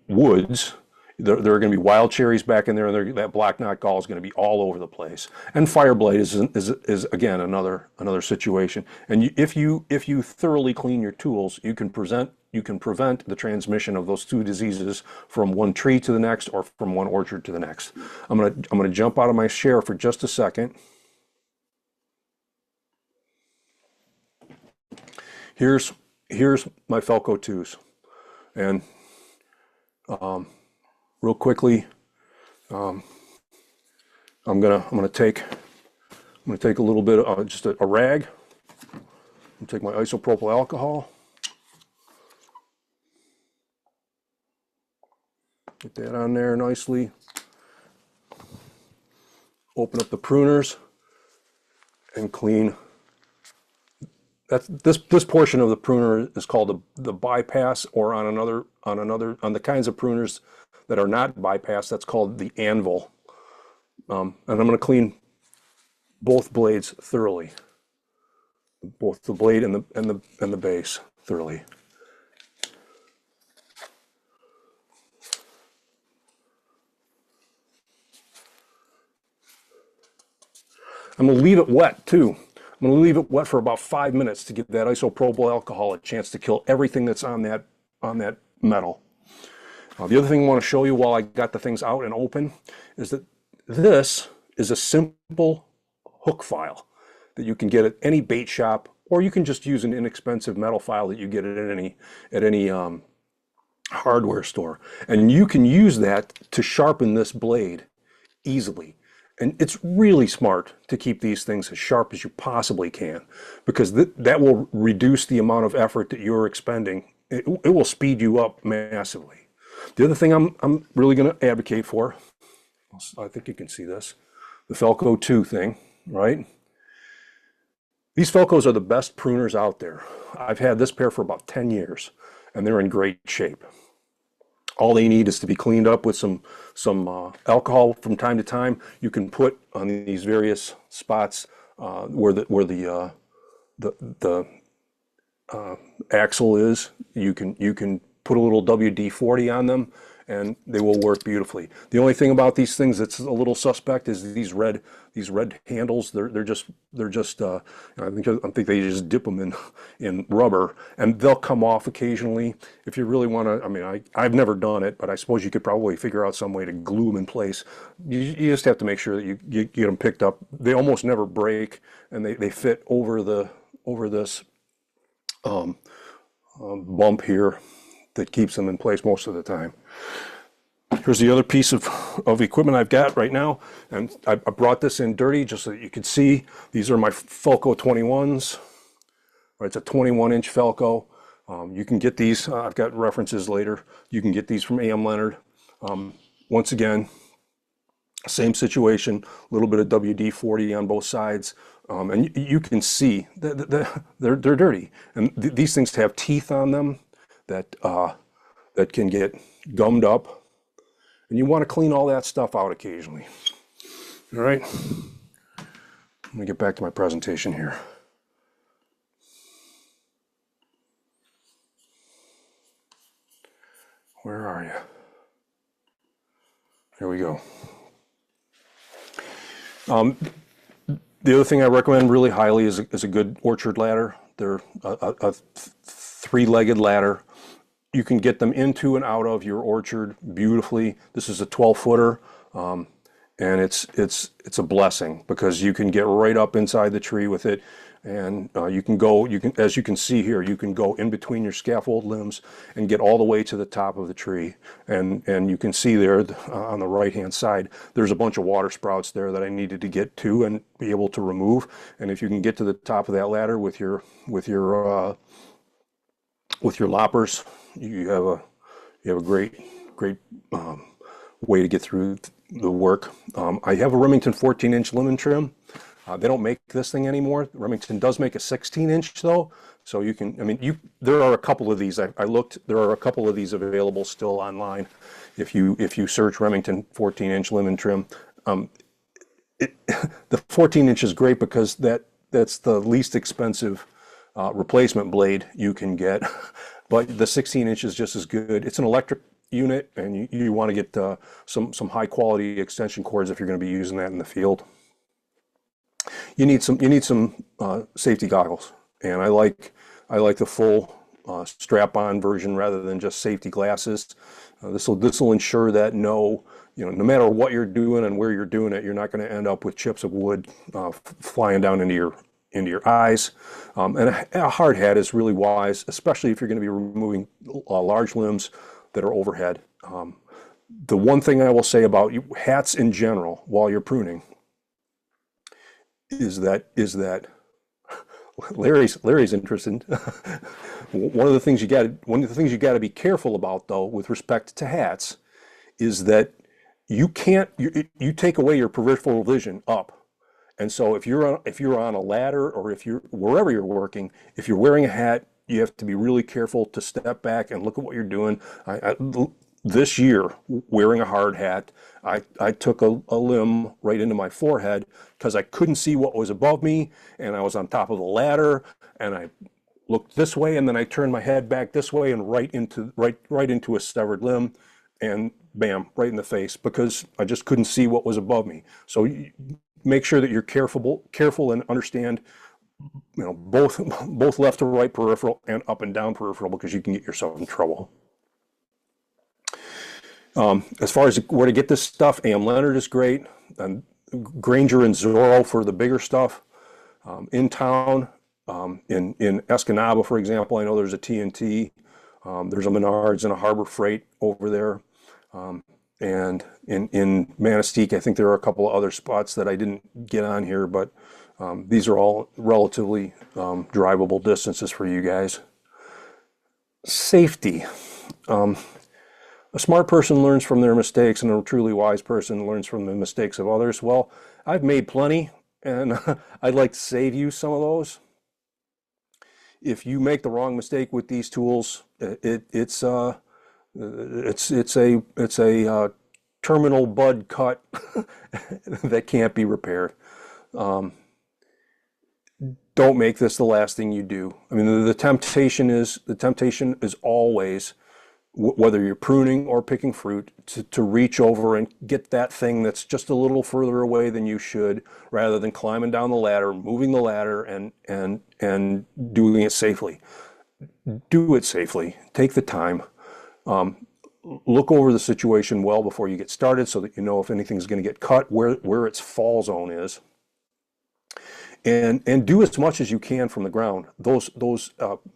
woods, there are going to be wild cherries back in there, and that black knot gall is going to be all over the place. And fire blight is again another situation. And if you thoroughly clean your tools, you can prevent the transmission of those two diseases from one tree to the next or from one orchard to the next. I'm gonna jump out of my share for just a second. Here's my Felco 2s, and real quickly, I'm gonna take a little bit of just a rag. I'm take my isopropyl alcohol. Get that on there nicely. Open up the pruners and clean. This portion of the pruner is called the bypass, or on the kinds of pruners that are not bypass, that's called the anvil. And I'm going to clean both blades thoroughly, both the blade and the base thoroughly. I'm going to leave it wet too. I'm going to leave it wet for about 5 minutes to give that isopropyl alcohol a chance to kill everything that's on that metal. The other thing I want to show you while I got the things out and open is that this is a simple hook file that you can get at any bait shop, or you can just use an inexpensive metal file that you get at any hardware store. And you can use that to sharpen this blade easily. And it's really smart to keep these things as sharp as you possibly can, because that will reduce the amount of effort that you're expending. It will speed you up massively. The other thing I'm really going to advocate for, I think you can see this, the Felco 2 thing, right? These Felcos are the best pruners out there. I've had this pair for about 10 years, and they're in great shape. All they need is to be cleaned up with some alcohol from time to time. You can put on these various spots where the axle is. You can put a little WD-40 on them, and they will work beautifully. The only thing about these things that's a little suspect is these red handles. They're just I think they just dip them in rubber, and they'll come off occasionally. If you really want to, I mean, I've never done it, but I suppose you could probably figure out some way to glue them in place. You just have to make sure that you get them picked up. They almost never break, and they fit over this bump here that keeps them in place most of the time. Here's the other piece of equipment I've got right now, and I brought this in dirty just so that you could see. These are my Felco 21s. Right, it's a 21-inch Felco. You can get these, I've got references later. You can get these from A.M. Leonard. Once again, same situation, a little bit of WD-40 on both sides. And you can see that they're dirty. And these things have teeth on them that can get gummed up. And you want to clean all that stuff out occasionally. All right. Let me get back to my presentation here. Where are you? Here we go. The other thing I recommend really highly is a good orchard ladder. They're a three-legged ladder. You can get them into and out of your orchard beautifully. This is a 12-footer, and it's a blessing because you can get right up inside the tree with it, and as you can see here, you can go in between your scaffold limbs and get all the way to the top of the tree. And you can see there on the right-hand side, there's a bunch of water sprouts there that I needed to get to and be able to remove. And if you can get to the top of that ladder with your with your loppers, you have a great way to get through the work. I have a Remington 14-inch lemon trim. They don't make this thing anymore. Remington does make a 16-inch though, so you can. I mean, there are a couple of these. I looked. There are a couple of these available still online. If you search Remington 14-inch lemon trim, the 14-inch is great because that's the least expensive replacement blade you can get. But the 16-inch is just as good. It's an electric unit, and you want to get some high quality extension cords if you're going to be using that in the field. You need some safety goggles, and I like the full strap-on version rather than just safety glasses. This will ensure that no matter what you're doing and where you're doing it, you're not going to end up with chips of wood flying down into your eyes. And a hard hat is really wise, especially if you're going to be removing large limbs that are overhead. The one thing I will say about hats in general while you're pruning is that Larry's interested. One of the things you got to be careful about though with respect to hats is that you take away your peripheral vision up. And so if you're on a ladder or if you're wherever you're working, if you're wearing a hat, you have to be really careful to step back and look at what you're doing. This year, wearing a hard hat, I took a limb right into my forehead because I couldn't see what was above me, and I was on top of the ladder, and I looked this way, and then I turned my head back this way, and right into a severed limb, and bam, right in the face because I just couldn't see what was above me. So make sure that you're careful and understand, both left to right peripheral and up and down peripheral because you can get yourself in trouble. As far as where to get this stuff, A.M. Leonard is great, and Granger and Zorro for the bigger stuff. In town, in Escanaba, for example, I know there's a T&T. There's a Menards and a Harbor Freight over there. And in Manistee, I think there are a couple of other spots that I didn't get on here, but these are all relatively drivable distances for you guys. Safety. A smart person learns from their mistakes, and a truly wise person learns from the mistakes of others. Well, I've made plenty, and I'd like to save you some of those. If you make the wrong mistake with these tools, it's a terminal bud cut that can't be repaired. Don't make this the last thing you do. I mean, the temptation is always, whether you're pruning or picking fruit, to reach over and get that thing that's just a little further away than you should, rather than climbing down the ladder, moving the ladder, and doing it safely. Do it safely. Take the time. Look over the situation well before you get started so that you know if anything's going to get cut, where its fall zone is. And do as much as you can from the ground. Those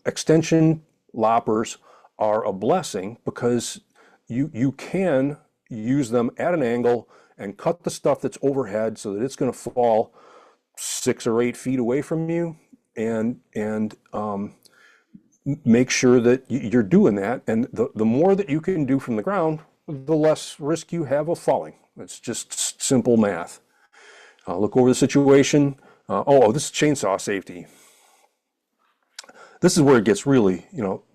extension loppers are a blessing because you can use them at an angle and cut the stuff that's overhead so that it's going to fall 6 or 8 feet away from you, and make sure that you're doing that. And the more that you can do from the ground, the less risk you have of falling. It's just simple math. Look over the situation. This is chainsaw safety. This is where it gets really,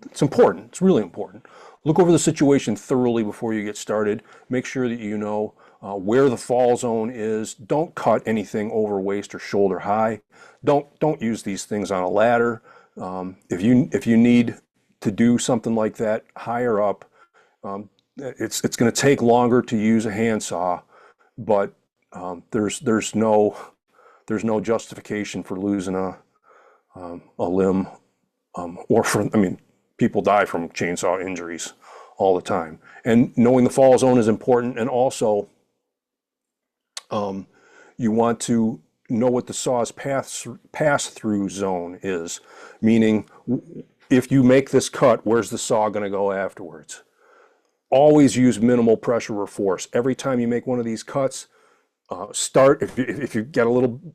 it's important. It's really important. Look over the situation thoroughly before you get started. Make sure that you know where the fall zone is. Don't cut anything over waist or shoulder high. Don't use these things on a ladder. If you need to do something like that higher up, it's going to take longer to use a handsaw, but there's no justification for losing a limb, people die from chainsaw injuries all the time. And knowing the fall zone is important, and also you want to know what the saw's pass-through zone is, meaning if you make this cut, where's the saw going to go afterwards? Always use minimal pressure or force. Every time you make one of these cuts, if you get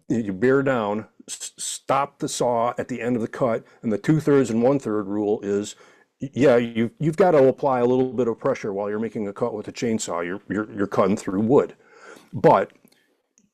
you bear down, stop the saw at the end of the cut. And the 2/3 and 1/3 rule is yeah, you've got to apply a little bit of pressure while you're making a cut with a chainsaw. You're cutting through wood, but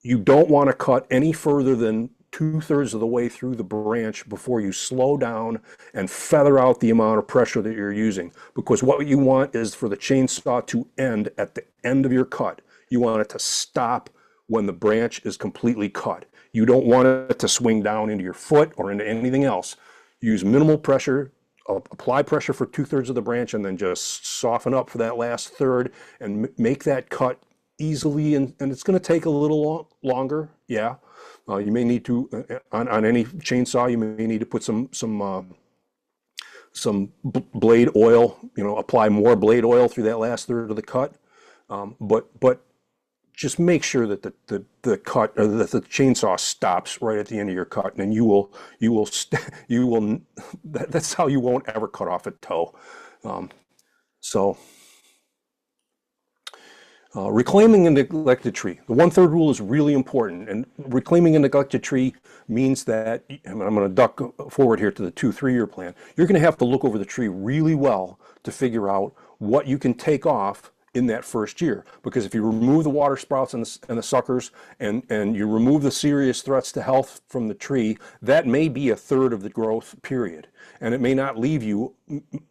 you don't want to cut any further than two-thirds of the way through the branch before you slow down and feather out the amount of pressure that you're using. Because what you want is for the chainsaw to end at the end of your cut. You want it to stop when the branch is completely cut. You don't want it to swing down into your foot or into anything else. Use minimal pressure, apply pressure for two-thirds of the branch, and then just soften up for that last third and make that cut easily. And it's going to take a little longer. Yeah. You may need to, on any chainsaw, you may need to put some blade oil, apply more blade oil through that last third of the cut. But just make sure that the cut or that the chainsaw stops right at the end of your cut, and you will that's how you won't ever cut off a toe. So reclaiming a neglected tree. The one-third rule is really important, and reclaiming a neglected tree means that, and I'm going to duck forward here to the 2 3 year plan. You're going to have to look over the tree really well to figure out what you can take off in that first year. Because if you remove the water sprouts and the suckers, and you remove the serious threats to health from the tree, that may be a third of the growth period. And it may not leave you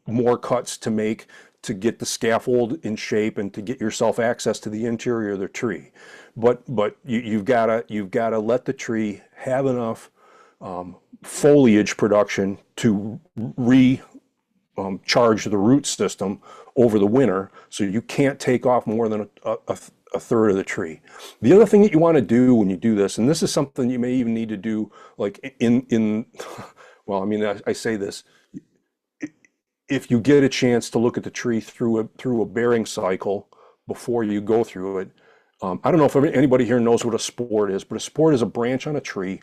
more cuts to make to get the scaffold in shape and to get yourself access to the interior of the tree. But you've gotta let the tree have enough foliage production to charge the root system over the winter, so you can't take off more than a third of the tree. The other thing that you want to do when you do this, and this is something you may even need to do like in well, I mean, I say this, if you get a chance to look at the tree through a bearing cycle before you go through it. I don't know if anybody here knows what a sport is, but a sport is a branch on a tree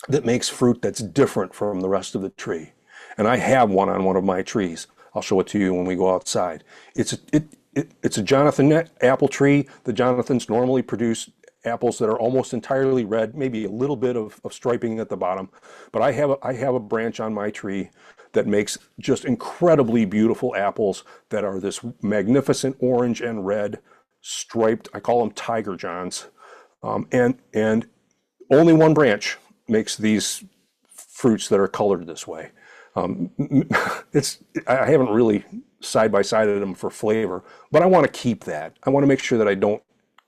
that makes fruit that's different from the rest of the tree. And I have one on one of my trees. I'll show it to you when we go outside. It's a Jonathan apple tree. The Jonathans normally produce apples that are almost entirely red, maybe a little bit of striping at the bottom. But I have a branch on my tree that makes just incredibly beautiful apples that are this magnificent orange and red striped. I call them Tiger Johns. And only one branch makes these fruits that are colored this way. I haven't really side by sided them for flavor, but I want to keep that. I want to make sure that I don't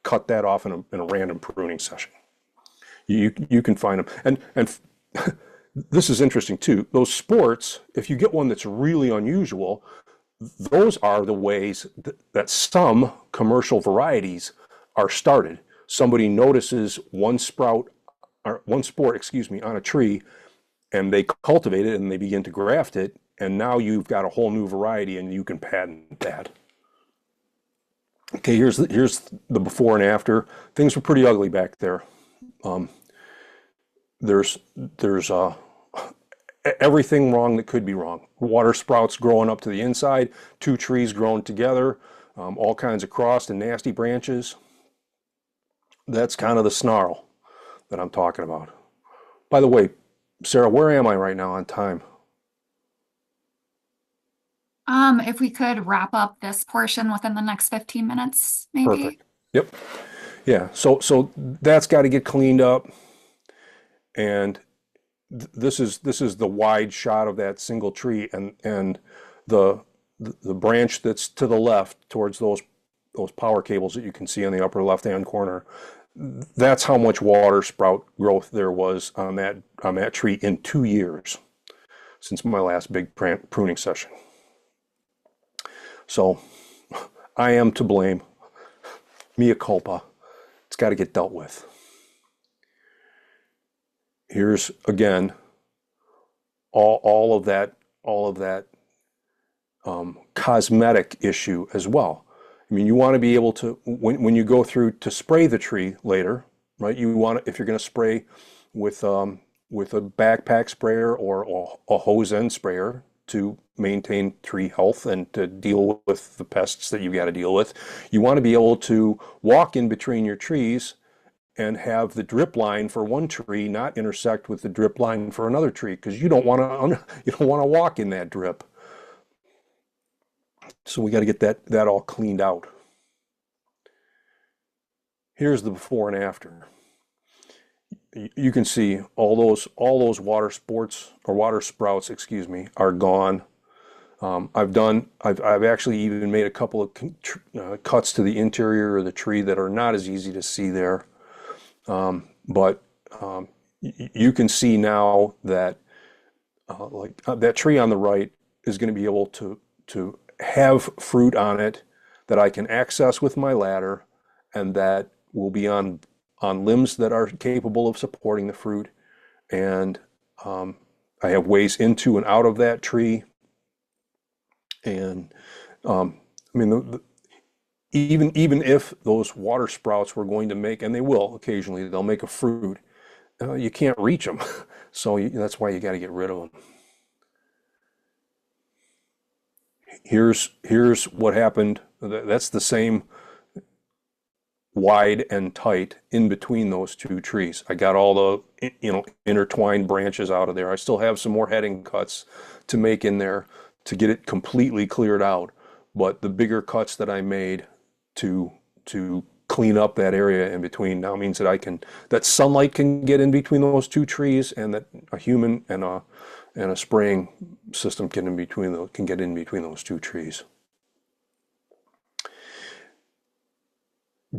cut that off in a random pruning session. You can find them, and this is interesting too. Those sports, if you get one that's really unusual, those are the ways that some commercial varieties are started. Somebody notices one sport, excuse me, on a tree, and they cultivate it and they begin to graft it, and now you've got a whole new variety and you can patent that. Okay, here's the before and after. Things were pretty ugly back there. There's everything wrong that could be wrong. Water sprouts growing up to the inside, two trees growing together, all kinds of crossed and nasty branches. That's kind of the snarl that I'm talking about. By the way, Sarah, where am I right now on time? If we could wrap up this portion within the next 15 minutes, maybe. Perfect. Yep. Yeah. So that's got to get cleaned up, and this is the wide shot of that single tree, and the branch that's to the left towards those power cables that you can see on the upper left hand corner. That's how much water sprout growth there was on that tree in 2 years since my last big pruning session. So I am to blame. Mea culpa. It's got to get dealt with. Here's again all of that cosmetic issue as well. I mean, you want to be able to, when you go through to spray the tree later, right? You want to, if you're going to spray with a backpack sprayer or a hose end sprayer to maintain tree health and to deal with the pests that you got to deal with, you want to be able to walk in between your trees and have the drip line for one tree not intersect with the drip line for another tree, because you don't want to walk in that drip. So we got to get that all cleaned out. Here's the before and after. You can see all those water sports or water sprouts, excuse me, are gone. I've actually even made a couple of cuts to the interior of the tree that are not as easy to see there. But you can see now that that tree on the right is going to be able to have fruit on it that I can access with my ladder, and that will be on limbs that are capable of supporting the fruit. And I have ways into and out of that tree. And I mean, even if those water sprouts were going to make, and they will occasionally, they'll make a fruit, you can't reach them. So that's why you got to get rid of them. Here's what happened. That's the same wide and tight in between those two trees. I got all the intertwined branches out of there. I still have some more heading cuts to make in there to get it completely cleared out. But the bigger cuts that I made to clean up that area in between now means that sunlight can get in between those two trees, and that a human and a spraying system can get in between those two trees.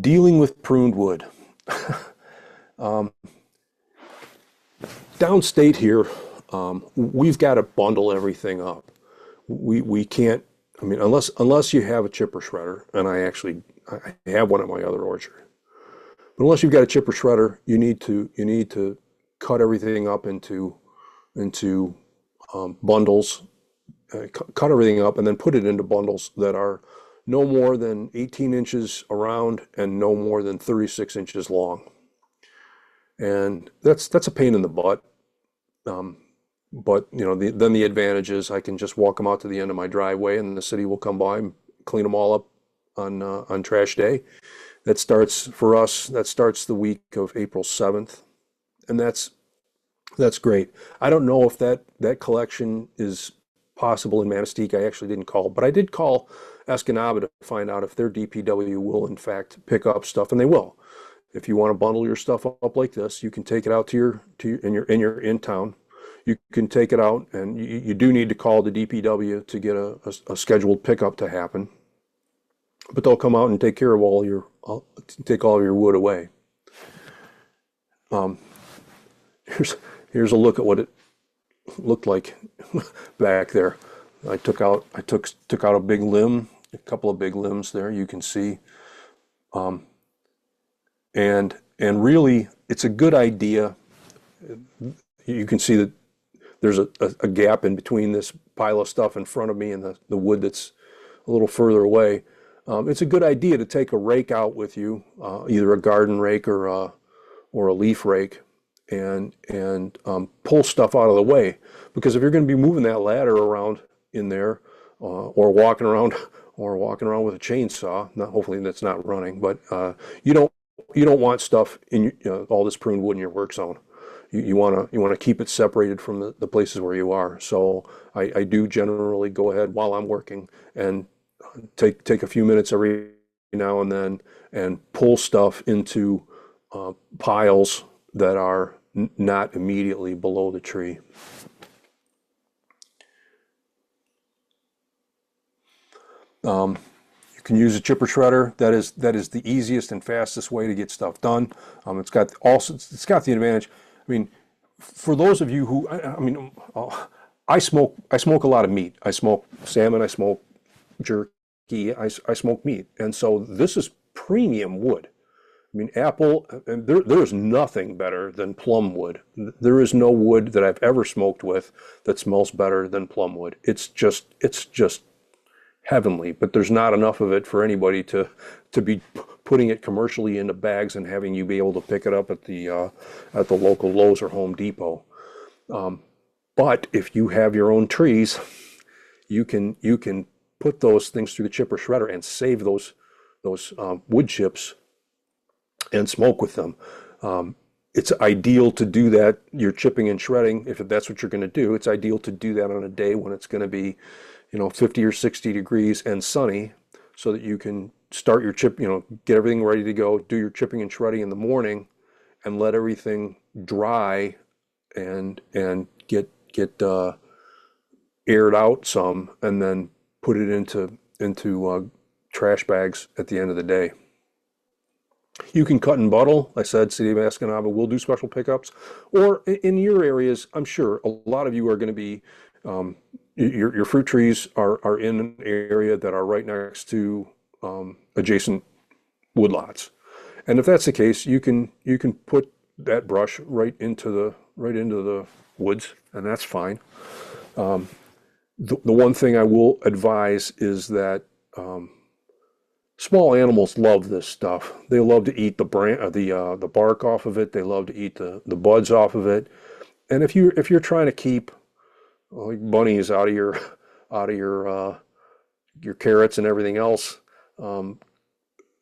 Dealing with pruned wood. Downstate here, we've got to bundle everything up. We can't. I mean, unless you have a chipper shredder, and I have one at my other orchard. But unless you've got a chipper shredder, you need to cut everything up into bundles, cut everything up, and then put it into bundles that are no more than 18 inches around and no more than 36 inches long. And that's a pain in the butt. But then the advantage is I can just walk them out to the end of my driveway, and the city will come by and clean them all up on trash day. That starts for us. That starts the week of April 7th, and that's great. I don't know if that collection is possible in Manistee. I actually didn't call, but I did call Escanaba to find out if their DPW will in fact pick up stuff, and they will. If you want to bundle your stuff up like this, you can take it out to your in town. You can take it out, and you do need to call the DPW to get a scheduled pickup to happen. But they'll come out and take care of take all of your wood away. Um, here's a look at what it looked like back there. I took out a big limb, a couple of big limbs there. You can see, and really, it's a good idea. You can see that there's a gap in between this pile of stuff in front of me and the wood that's a little further away. It's a good idea to take a rake out with you, either a garden rake or a leaf rake, and pull stuff out of the way. Because if you're going to be moving that ladder around in there, or walking around with a chainsaw, hopefully that's not running, but you don't want stuff in all this pruned wood in your work zone. You want to keep it separated from the places where you are. So I do generally go ahead while I'm working and take a few minutes every now and then and pull stuff into piles that are not immediately below the tree. You can use a chipper shredder. That is the easiest and fastest way to get stuff done. It's got the advantage. I mean, for those of you who, I smoke a lot of meat. I smoke salmon, I smoke jerky, I smoke meat. And so this is premium wood. I mean, apple, and there is nothing better than plum wood. There is no wood that I've ever smoked with that smells better than plum wood. It's just heavenly, but there's not enough of it for anybody to be putting it commercially into bags and having you be able to pick it up at the local Lowe's or Home Depot. But if you have your own trees, you can put those things through the chipper shredder and save those wood chips and smoke with them. It's ideal to do that. You're chipping and shredding. If that's what you're going to do, it's ideal to do that on a day when it's going to be 50 or 60 degrees and sunny so that you can start your chip, get everything ready to go, do your chipping and shredding in the morning and let everything dry and get aired out some and then put it into trash bags at the end of the day. You can cut and buttle. I said City of Escanaba will do special pickups. Or in your areas, I'm sure a lot of you are going to be, your fruit trees are in an area that are right next to adjacent woodlots. And if that's the case, you can put that brush right into the woods, and that's fine. The one thing I will advise is that small animals love this stuff. They love to eat the bark off of it. They love to eat the buds off of it. And if you're trying to keep bunnies out of your carrots and everything else, um,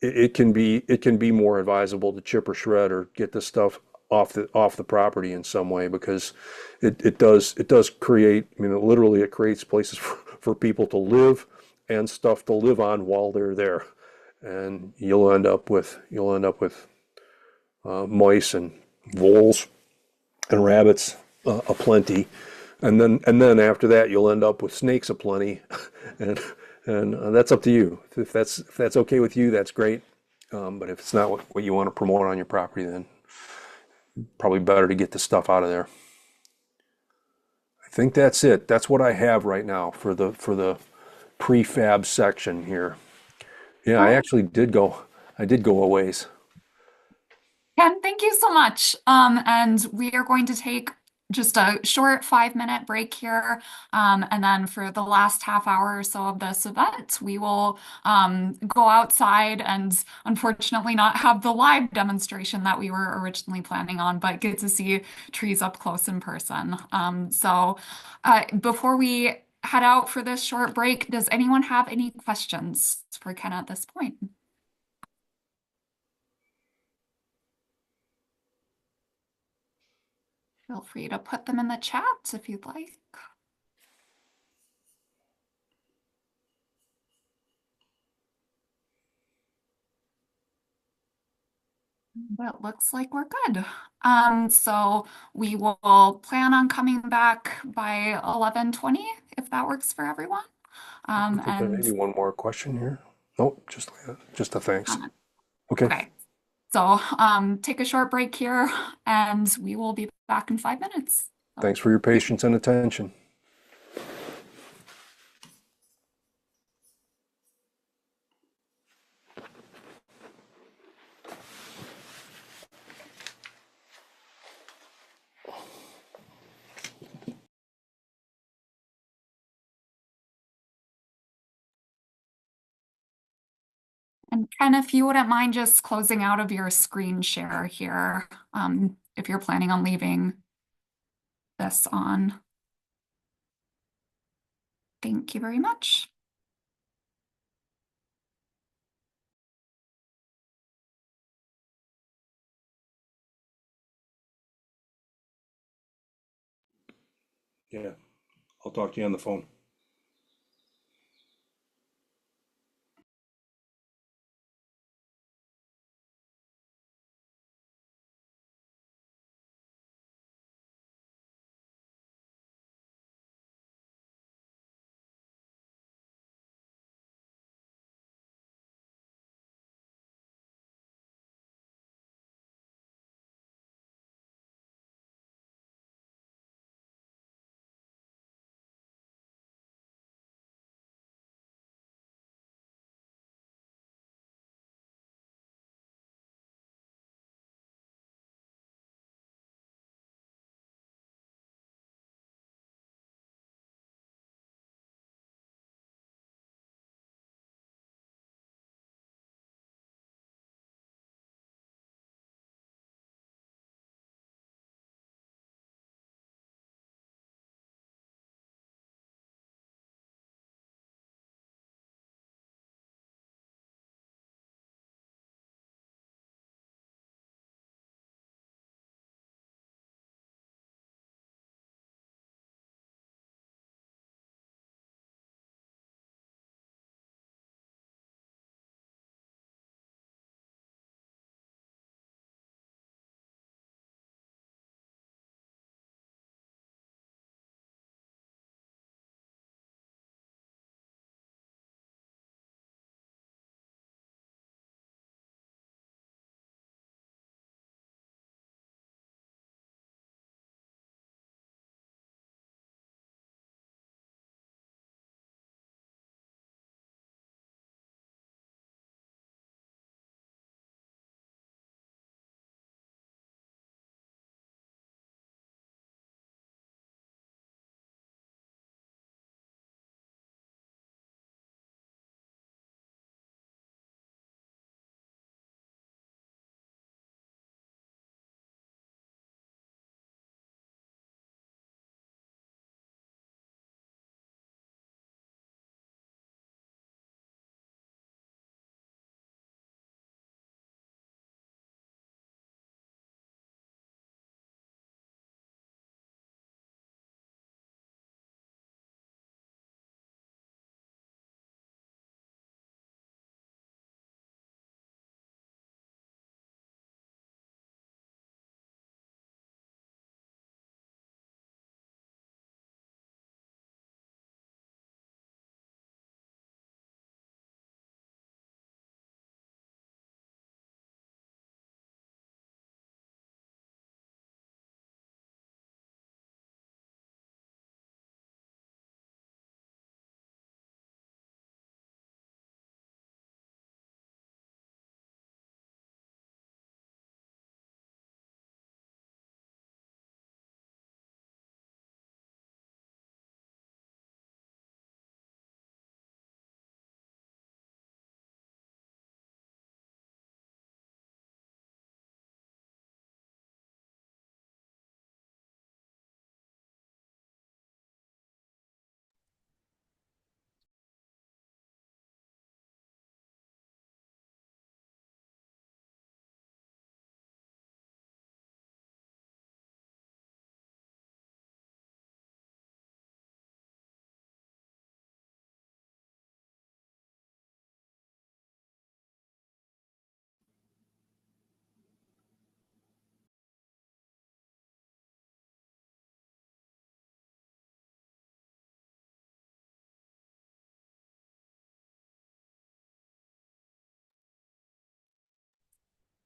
it can be more advisable to chip or shred or get this stuff off the property in some way because it does create. I mean, literally, it creates places for people to live and stuff to live on while they're there, and you'll end up with mice and voles and rabbits aplenty, and then after that you'll end up with snakes aplenty, and and that's up to you. If that's okay with you, that's great. But if it's not what you want to promote on your property, then probably better to get the stuff out of there. I think that's it. That's what I have right now for the prefab section here. Yeah, All I right. actually did go. I did go a ways. Ken, thank you so much. And we are going to take just a short 5 minute break here. And then for the last half hour or so of this event, we will go outside and unfortunately not have the live demonstration that we were originally planning on, but get to see trees up close in person. So before we head out for this short break, does anyone have any questions for Ken at this point? Feel free to put them in the chat if you'd like. But looks like we're good. So we will plan on coming back by 11:20 if that works for everyone. I Um, think there may and be one more question here. Nope, just a thanks. uh, Okay, okay, so take a short break here, and we will be back in 5 minutes. So, thanks for your yep. patience and attention. And Ken, if you wouldn't mind just closing out of your screen share here, if you're planning on leaving this on. Thank you very much. Yeah, I'll talk to you on the phone.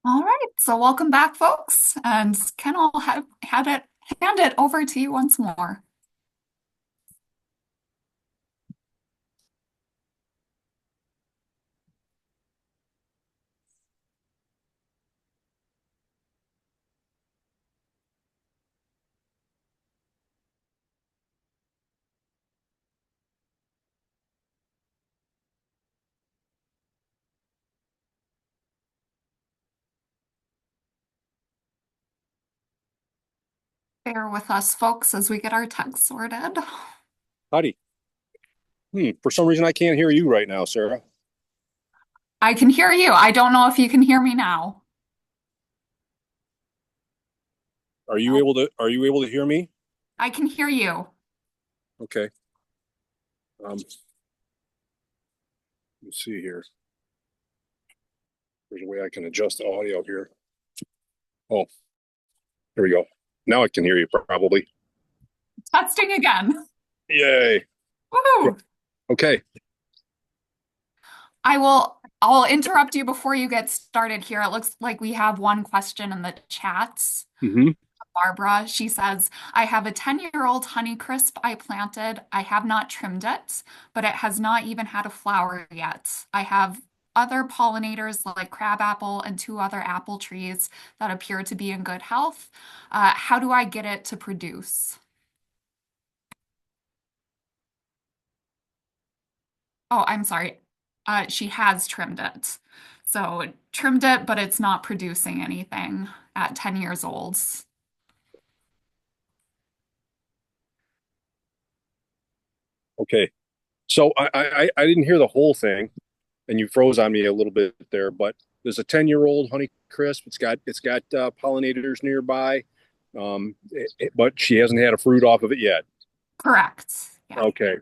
All right, so welcome back, folks. And Ken, I'll hand it over to you once more. Bear with us, folks, as we get our text sorted. Howdy. For some reason, I can't hear you right now, Sarah. I can hear you. I don't know if you can hear me now. Oh, Are you able to hear me? I can hear you. Okay. Let's see here. There's a way I can adjust the audio here. Oh, here we go. Now I can hear you probably. Testing again. Yay. Yeah. Woohoo! Okay. I'll interrupt you before you get started here. It looks like we have one question in the chats. Hmm. Barbara, she says, I have a 10-year-old Honeycrisp I planted. I have not trimmed it, but it has not even had a flower yet. I have other pollinators like crabapple and two other apple trees that appear to be in good health. How do I get it to produce? Oh, I'm sorry. She has trimmed it. So trimmed it, but it's not producing anything at 10 years old. Okay. So I didn't hear the whole thing, and you froze on me a little bit there. But there's a 10-year-old Honeycrisp. It's got pollinators nearby, but she hasn't had a fruit off of it yet. Correct. Yeah. Okay.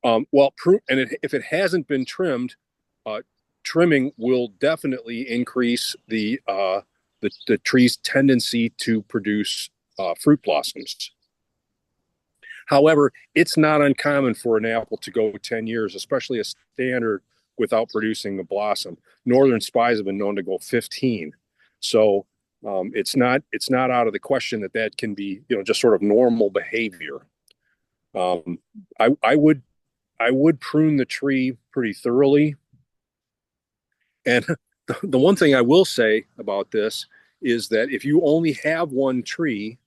Well, if it hasn't been trimmed, uh, trimming will definitely increase the tree's tendency to produce fruit blossoms. However, it's not uncommon for an apple to go 10 years, especially a standard, without producing a blossom. Northern spies have been known to go 15. So it's not out of the question that that can be, just sort of normal behavior. Um, I would prune the tree pretty thoroughly. And the one thing I will say about this is that if you only have one tree,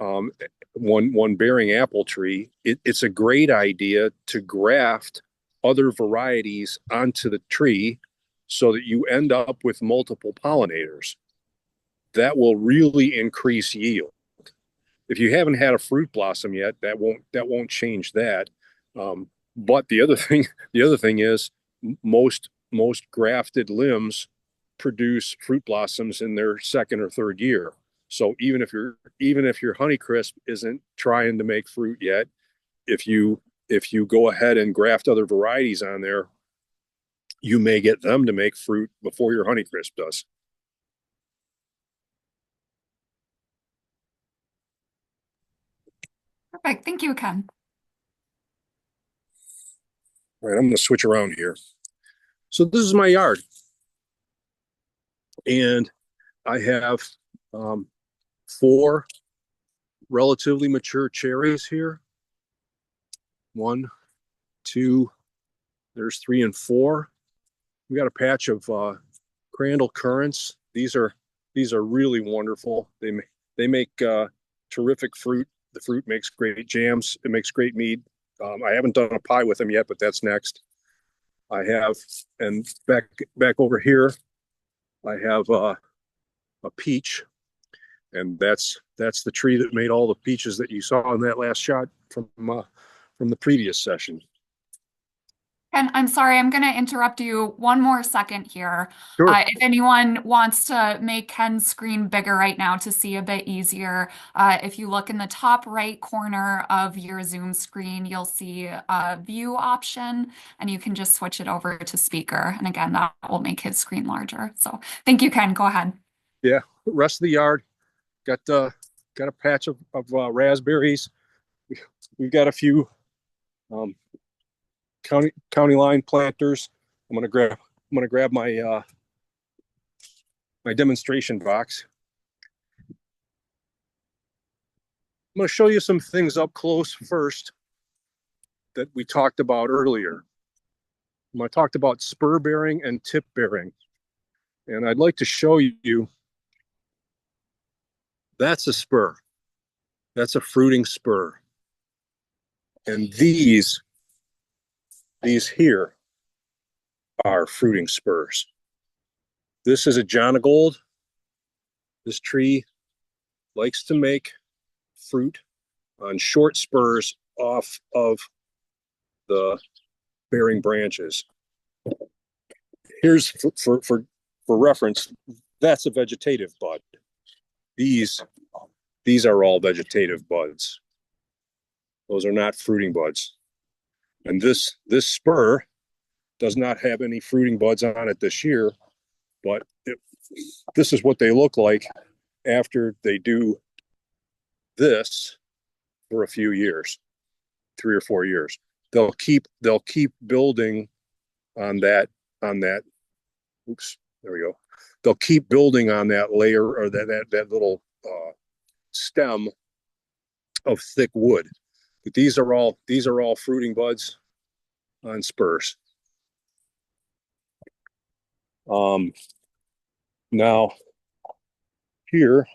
um, one bearing apple tree, it's a great idea to graft other varieties onto the tree so that you end up with multiple pollinators. That will really increase yield. If you haven't had a fruit blossom yet, that won't change that. But the other thing is most grafted limbs produce fruit blossoms in their second or third year. So even if your Honeycrisp isn't trying to make fruit yet, if you go ahead and graft other varieties on there, you may get them to make fruit before your Honeycrisp does. Perfect. Thank you, Ken. All right, I'm going to switch around here. So this is my yard, and I have um, four relatively mature cherries here. One, two, there's three and four. We got a patch of Crandall currants. These are really wonderful. They make terrific fruit. The fruit makes great jams. It makes great mead. I haven't done a pie with them yet, but that's next. I have, and back over here, I have a peach, and that's the tree that made all the peaches that you saw in that last shot from the previous session. Ken, I'm sorry, I'm going to interrupt you one more second here. Sure. If anyone wants to make Ken's screen bigger right now to see a bit easier, if you look in the top right corner of your Zoom screen, you'll see a view option, and you can just switch it over to speaker. And again, that will make his screen larger. So thank you, Ken. Go ahead. Yeah. Rest of the yard got a patch of raspberries. We've got a few um, county line planters. I'm gonna grab my my demonstration box. I'm going to show you some things up close first that we talked about earlier. I talked about spur bearing and tip bearing. And I'd like to show you, that's a spur. That's a fruiting spur. And these here are fruiting spurs. This is a Jonagold. This tree likes to make fruit on short spurs off of the bearing branches. Here's for reference, that's a vegetative bud. These are all vegetative buds. Those are not fruiting buds. And this spur does not have any fruiting buds on it this year, but this is what they look like after they do this for a few years, 3 or 4 years. They'll keep building on that. Oops, there we go. They'll keep building on that layer or that little stem of thick wood. But these are all fruiting buds on spurs. Now here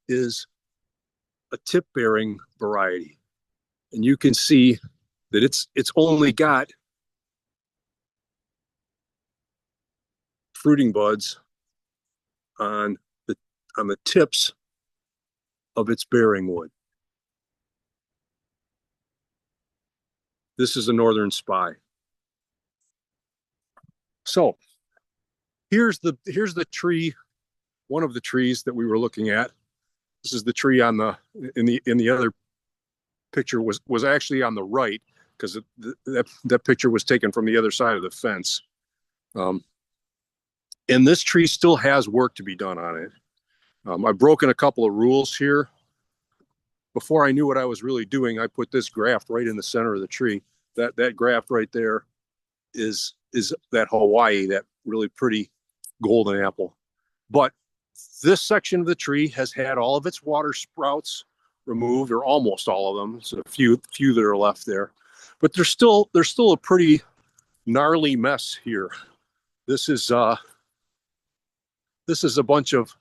is a tip bearing variety, and you can see that it's only got fruiting buds on the tips of its bearing wood. This is a northern spy. So here's the tree, one of the trees that we were looking at. This is the tree in the other picture was actually on the right, because that picture was taken from the other side of the fence. And this tree still has work to be done on it. I've broken a couple of rules here. Before I knew what I was really doing, I put this graft right in the center of the tree. That graft right there is that Hawaii, that really pretty golden apple. But this section of the tree has had all of its water sprouts removed, or almost all of them. So a few that are left there, but there's still a pretty gnarly mess here. This is a bunch of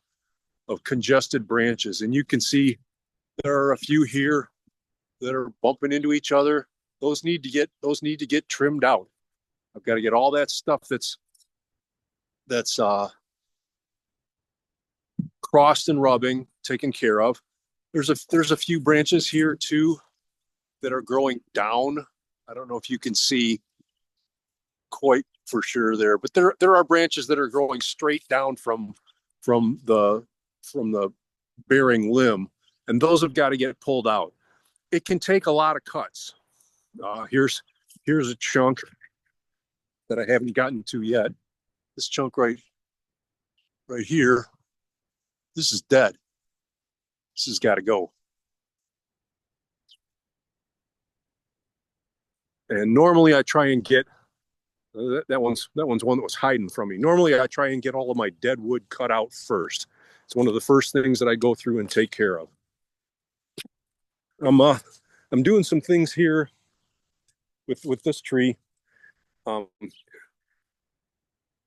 congested branches, and you can see there are a few here that are bumping into each other. Those need to get trimmed out. I've got to get all that stuff that's crossed and rubbing taken care of. There's a few branches here too that are growing down. I don't know if you can see quite for sure there, but there are branches that are growing straight down from the bearing limb, and those have got to get pulled out. It can take a lot of cuts. Here's a chunk that I haven't gotten to yet. This chunk right here, this is dead. This has got to go. And normally I try and get that one's one that was hiding from me. Normally I try and get all of my dead wood cut out first. It's one of the first things that I go through and take care of. I'm doing some things here with this tree.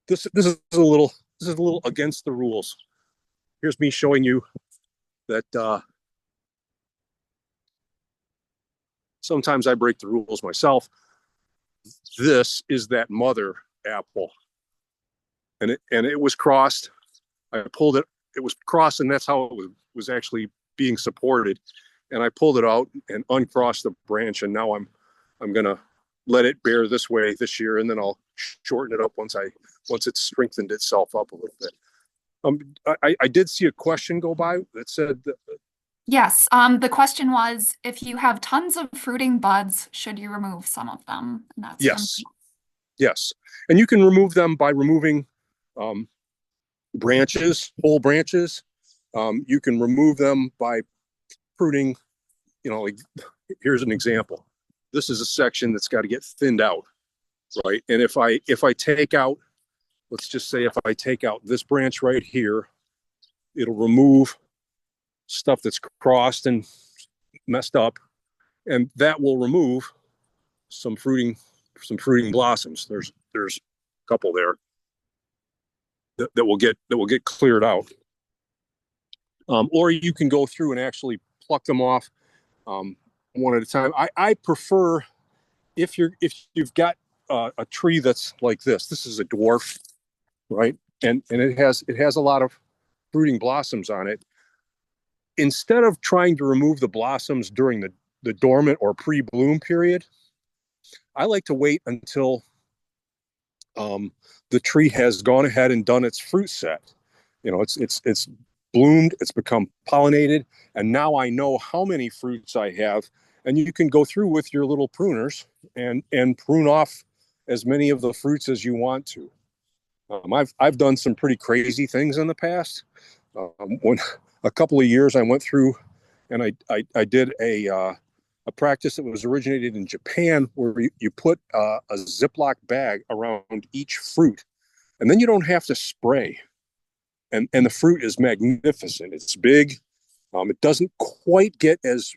This is a little against the rules. Here's me showing you that sometimes I break the rules myself. This is that mother apple, and it was crossed. I pulled it. It was crossed, and that's how it was actually being supported. And I pulled it out and uncrossed the branch, and now I'm gonna let it bear this way this year, and then I'll shorten it up once it's strengthened itself up a little bit. I did see a question go by that said that, Yes, the question was, if you have tons of fruiting buds, should you remove some of them? And that's from. yes, and you can remove them by removing branches, whole branches. You can remove them by pruning. Like, here's an example. This is a section that's got to get thinned out, right? And if I take out let's just say if I take out this branch right here, it'll remove stuff that's crossed and messed up, and that will remove some fruiting blossoms. There's a couple there that will get cleared out. Or you can go through and actually pluck them off one at a time. I prefer if you've got a tree that's like this. This is a dwarf, right? And it has a lot of fruiting blossoms on it. Instead of trying to remove the blossoms during the dormant or pre-bloom period, I like to wait until the tree has gone ahead and done its fruit set. It's bloomed, it's become pollinated, and now I know how many fruits I have. And you can go through with your little pruners and prune off as many of the fruits as you want to. I've done some pretty crazy things in the past. When a couple of years I went through and I did a practice that was originated in Japan, where you put a Ziploc bag around each fruit, and then you don't have to spray. And the fruit is magnificent. It's big. It doesn't quite get as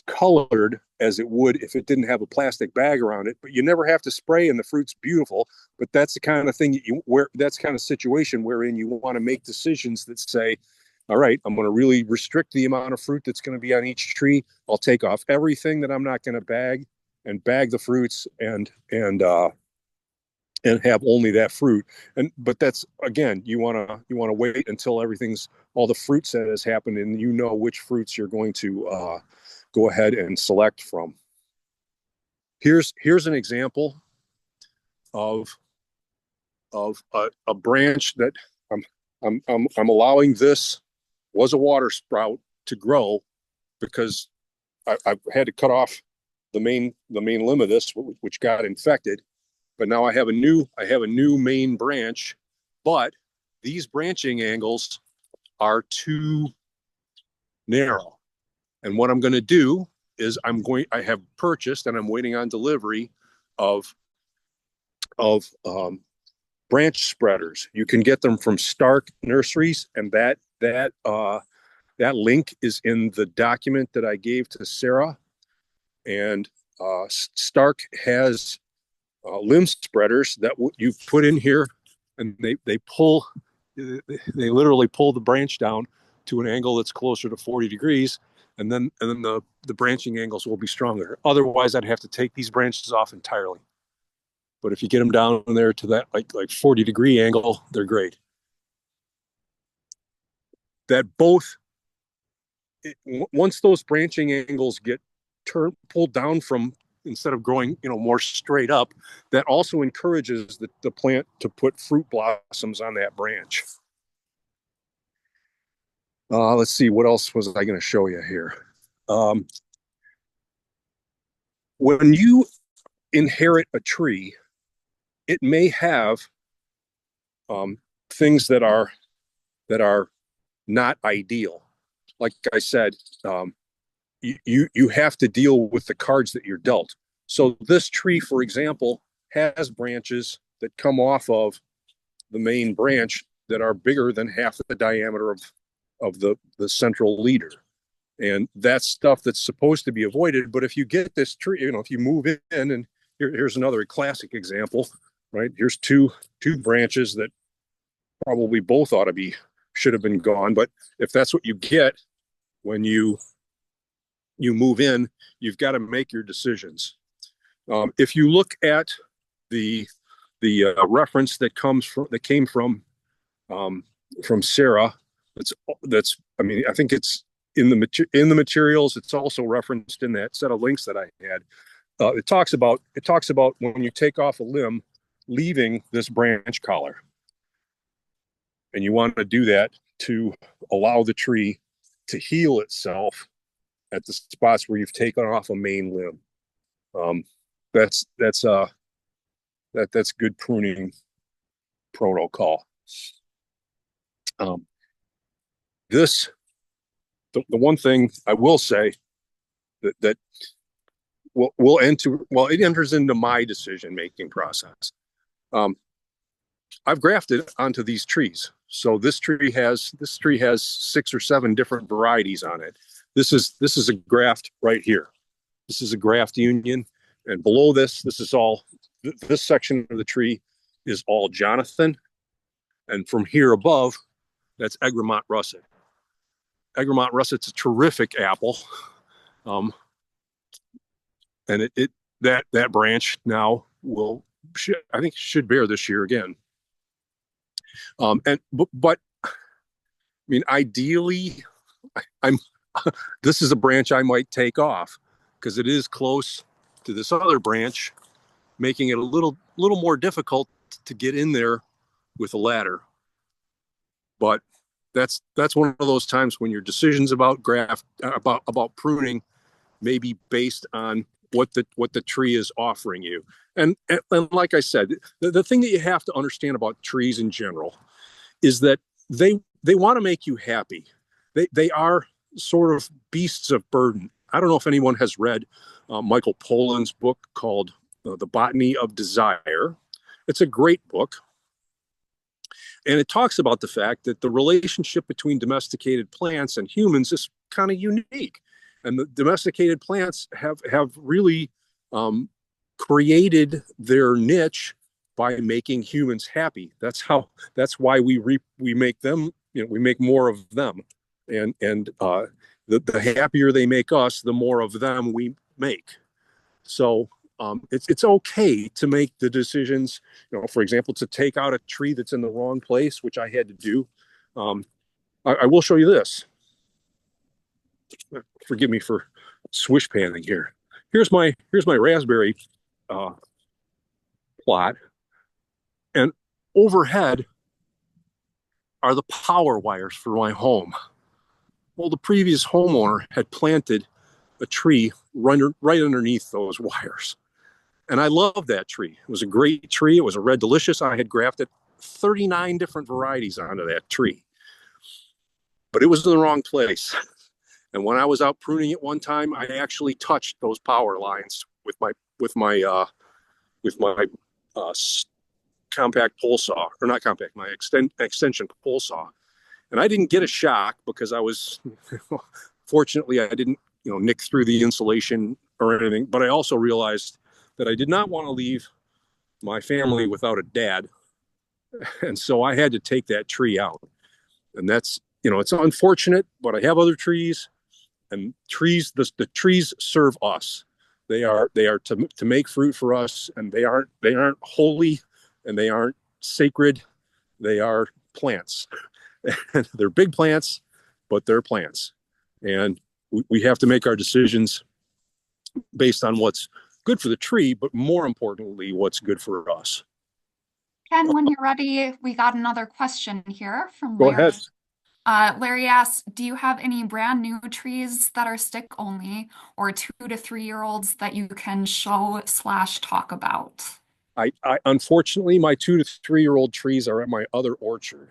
colored as it would if it didn't have a plastic bag around it, but you never have to spray, and the fruit's beautiful. But that's the kind of thing that's the kind of situation wherein you want to make decisions that say, all right, I'm going to really restrict the amount of fruit that's going to be on each tree. I'll take off everything that I'm not going to bag, and bag the fruits and have only that fruit. But that's, again, you want to wait until all the fruit set has happened, and you know which fruits you're going to go ahead and select from. Here's an example of a branch that I'm allowing. This was a water sprout to grow because I've had to cut off the main limb of this, which got infected. But now I have a new main branch, but these branching angles are too narrow. And what I'm going to do is I have purchased and I'm waiting on delivery of branch spreaders. You can get them from Stark Nurseries, and that link is in the document that I gave to Sarah. And Stark has limb spreaders that you put in here, and they literally pull the branch down to an angle that's closer to 40 degrees, and then the branching angles will be stronger. Otherwise, I'd have to take these branches off entirely. But if you get them down there to that like 40-degree angle, they're great. That both once those branching angles get pulled down from, instead of growing more straight up, that also encourages the plant to put fruit blossoms on that branch. Let's see, what else was I going to show you here? When you inherit a tree, it may have things that are not ideal. Like I said, you have to deal with the cards that you're dealt. So this tree, for example, has branches that come off of the main branch that are bigger than half the diameter of the central leader. And that's stuff that's supposed to be avoided. But if you get this tree, if you move in, and here's another classic example, right? Here's two branches that probably both should have been gone. But if that's what you get when you move in, you've got to make your decisions. If you look at the reference that came from Sarah, I think it's in the materials. It's also referenced in that set of links that I had. It talks about when you take off a limb, leaving this branch collar, and you want to do that to allow the tree to heal itself at the spots where you've taken off a main limb. That's good pruning protocol. The one thing I will say that it enters into my decision making process. I've grafted onto these trees. So this tree has 6 or 7 different varieties on it. This is a graft right here. This is a graft union, and below this is all this section of the tree is all Jonathan, and from here above, that's Egremont russet. Egremont russet's a terrific apple, um, and it that branch now will I think should bear this year again. But I mean, ideally, I'm this is a branch I might take off because it is close to this other branch, making it a little more difficult to get in there with a ladder. But that's one of those times when your decisions about about pruning may be based on what the tree is offering you. And like I said, the thing that you have to understand about trees in general is that they want to make you happy. They are sort of beasts of burden. I don't know if anyone has read Michael Pollan's book called The Botany of Desire. It's a great book. And it talks about the fact that the relationship between domesticated plants and humans is kind of unique. And the domesticated plants have really um, created their niche by making humans happy. That's why we make them, we make more of them. And the happier they make us, the more of them we make. So it's okay to make the decisions. For example, to take out a tree that's in the wrong place, which I had to do. Um, I will show you this. Forgive me for swish panning here. Here's my raspberry uh, plot, and overhead are the power wires for my home. Well, the previous homeowner had planted a tree right underneath those wires. And I love that tree. It was a great tree. It was a red delicious. I had grafted 39 different varieties onto that tree, but it was in the wrong place. And when I was out pruning it one time, I actually touched those power lines with my uh, compact pole saw, or not compact, my extension pole saw. And I didn't get a shock because I was, fortunately, I didn't, nick through the insulation or anything. But I also realized that I did not want to leave my family without a dad. And so I had to take that tree out. And that's, it's unfortunate, but I have other trees, and the trees serve us. They are to make fruit for us, and they aren't holy, and they aren't sacred. They are plants. They're big plants, but they're plants. And we have to make our decisions based on what's good for the tree, but more importantly, what's good for us. Ken, when you're ready, we got another question here from Go Larry. ahead. Larry asks, do you have any brand new trees that are stick only or 2 to 3 year olds that you can show/talk about? I unfortunately, my 2 to 3 year old trees are at my other orchard.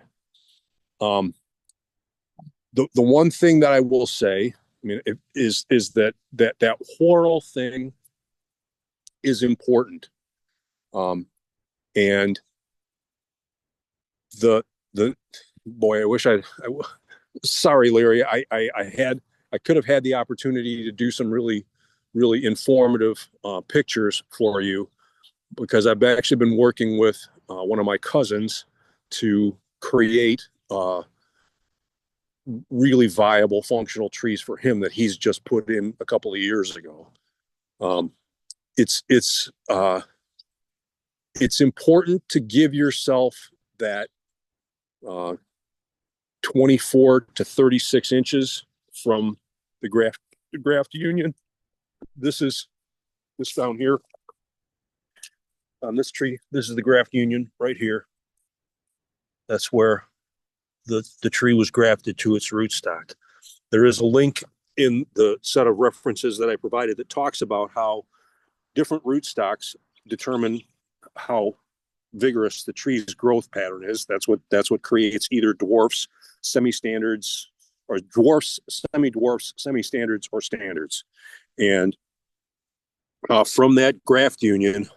Um, the one thing that I will say, I mean, is that whorl thing is important. And the boy, I wish sorry, Larry, I could have had the opportunity to do some really informative pictures for you, because I've actually been working with one of my cousins to create really viable functional trees for him that he's just put in a couple of years ago. Um, it's important to give yourself that uh, 24 to 36 inches from the graft union. This is this down here on this tree. This is the graft union right here. That's where the tree was grafted to its rootstock. There is a link in the set of references that I provided that talks about how different rootstocks determine how vigorous the tree's growth pattern is. That's what creates either dwarfs, semi-standards, or dwarfs, semi-dwarfs, semi-standards, or standards. And from that graft union,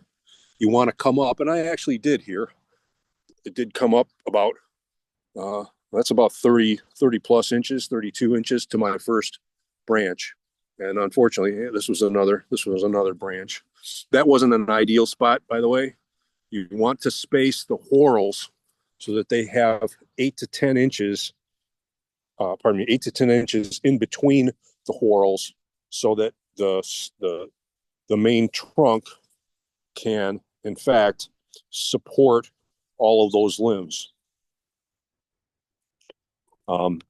you want to come up, and I actually did here. it did come up about uh, that's about 30 plus inches, 32 inches to my first branch. And unfortunately, this was another branch. That wasn't an ideal spot, by the way. You want to space the whorls so that they have 8 to 10 inches, pardon me, 8 to 10 inches in between the whorls, so that the main trunk can, in fact, support all of those limbs. Um,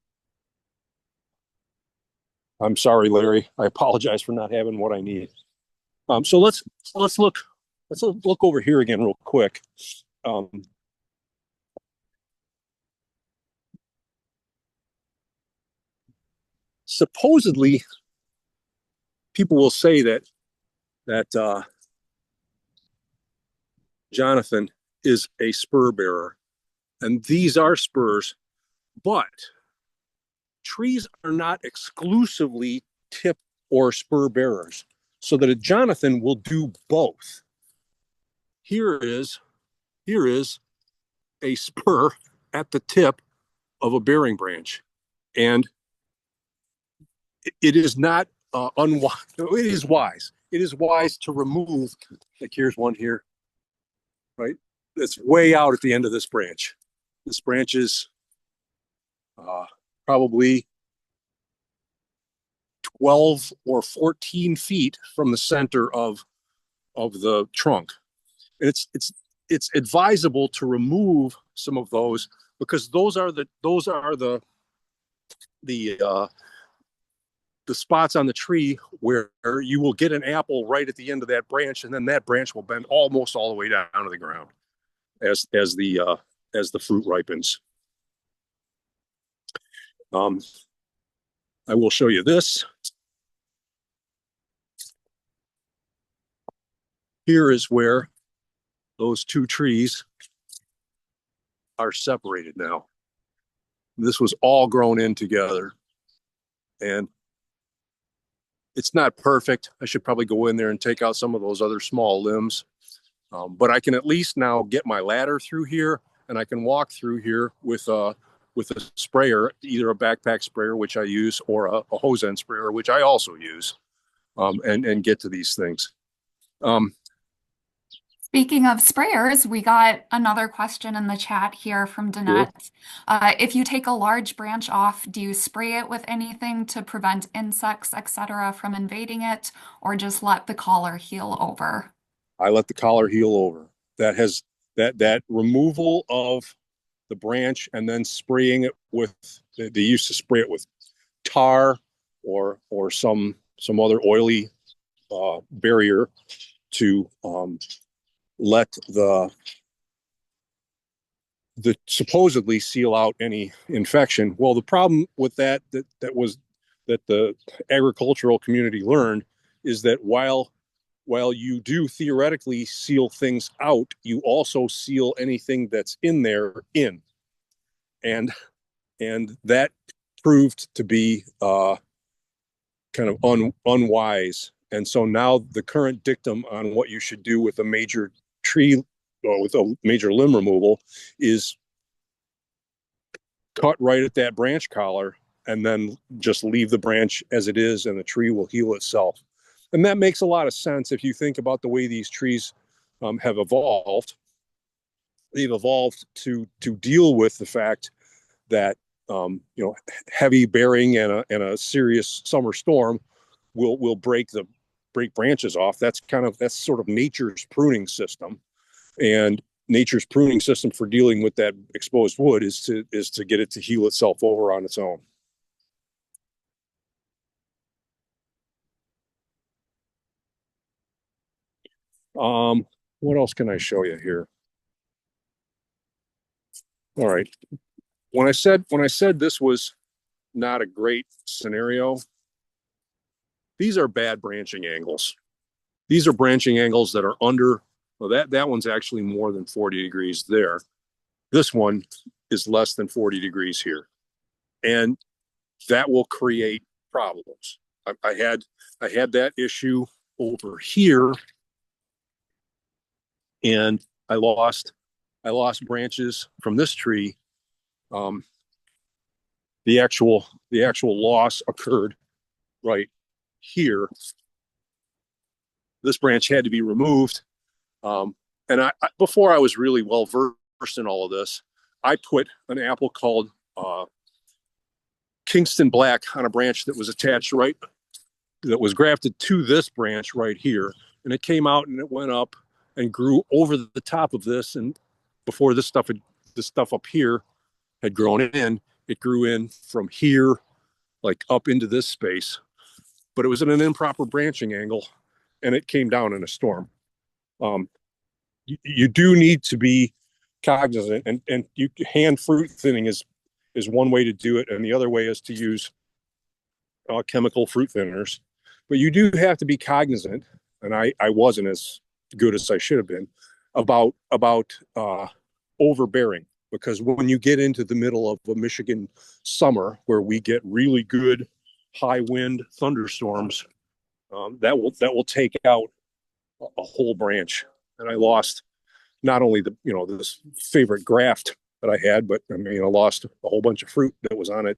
I'm sorry, Larry. I apologize for not having what I need. So let's look over here again real quick. Um, Supposedly, people will say that Jonathan is a spur bearer, and these are spurs, but trees are not exclusively tip or spur bearers, so that a Jonathan will do both. Here is here is a spur at the tip of a bearing branch, and it is not unwise. It is wise. It is wise to remove. Like here's one here, right? It's way out at the end of this branch. This branch is probably 12 or 14 feet from the center of the trunk. And it's advisable to remove some of those, because those are the spots on the tree where you will get an apple right at the end of that branch, and then that branch will bend almost all the way down to the ground as the fruit ripens. Um, I will show you this. Here is where those two trees are separated now. This was all grown in together, and it's not perfect. I should probably go in there and take out some of those other small limbs. But I can at least now get my ladder through here, and I can walk through here with a sprayer, either a backpack sprayer, which I use, or a hose end sprayer, which I also use, and get to these things. Um, Speaking of sprayers, we got another question in the chat here from sure. Danette. If you take a large branch off, do you spray it with anything to prevent insects, etc., from invading it, or just let the collar heal over? I let the collar heal over. That has that removal of the branch and then spraying it with, they used to spray it with tar or some other oily barrier to let the supposedly seal out any infection. Well, the problem with that the agricultural community learned is that while you do theoretically seal things out, you also seal anything that's in there in, and that proved to be kind of unwise. And so now the current dictum on what you should do with a major tree, with a major limb removal, is cut right at that branch collar and then just leave the branch as it is, and the tree will heal itself. And that makes a lot of sense if you think about the way these trees have evolved. They've evolved to deal with the fact that heavy bearing and a serious summer storm will break branches off. That's sort of nature's pruning system, and nature's pruning system for dealing with that exposed wood is to get it to heal itself over on its own. Um, what else can I show you here? All right. When I said this was not a great scenario, these are bad branching angles. These are branching angles that are under, well, that one's actually more than 40 degrees there. This one is less than 40 degrees here. And that will create problems. I had that issue over here, and I lost I lost branches from this tree. Um, the actual loss occurred right here. This branch had to be removed. And before I was really well versed in all of this, I put an apple called Kingston Black on a branch that was attached right, that was grafted to this branch right here. And it came out and it went up and grew over the top of this. And before this stuff up here had grown in, it grew in from here, like up into this space. But it was at an improper branching angle and it came down in a storm. Um, you do need to be cognizant, and you hand fruit thinning is one way to do it, and the other way is to use chemical fruit thinners. But you do have to be cognizant, and I wasn't as good as I should have been about overbearing, because when you get into the middle of a Michigan summer where we get really good high wind thunderstorms, that will take out a whole branch. And I lost not only this favorite graft that I had, but I mean I lost a whole bunch of fruit that was on it,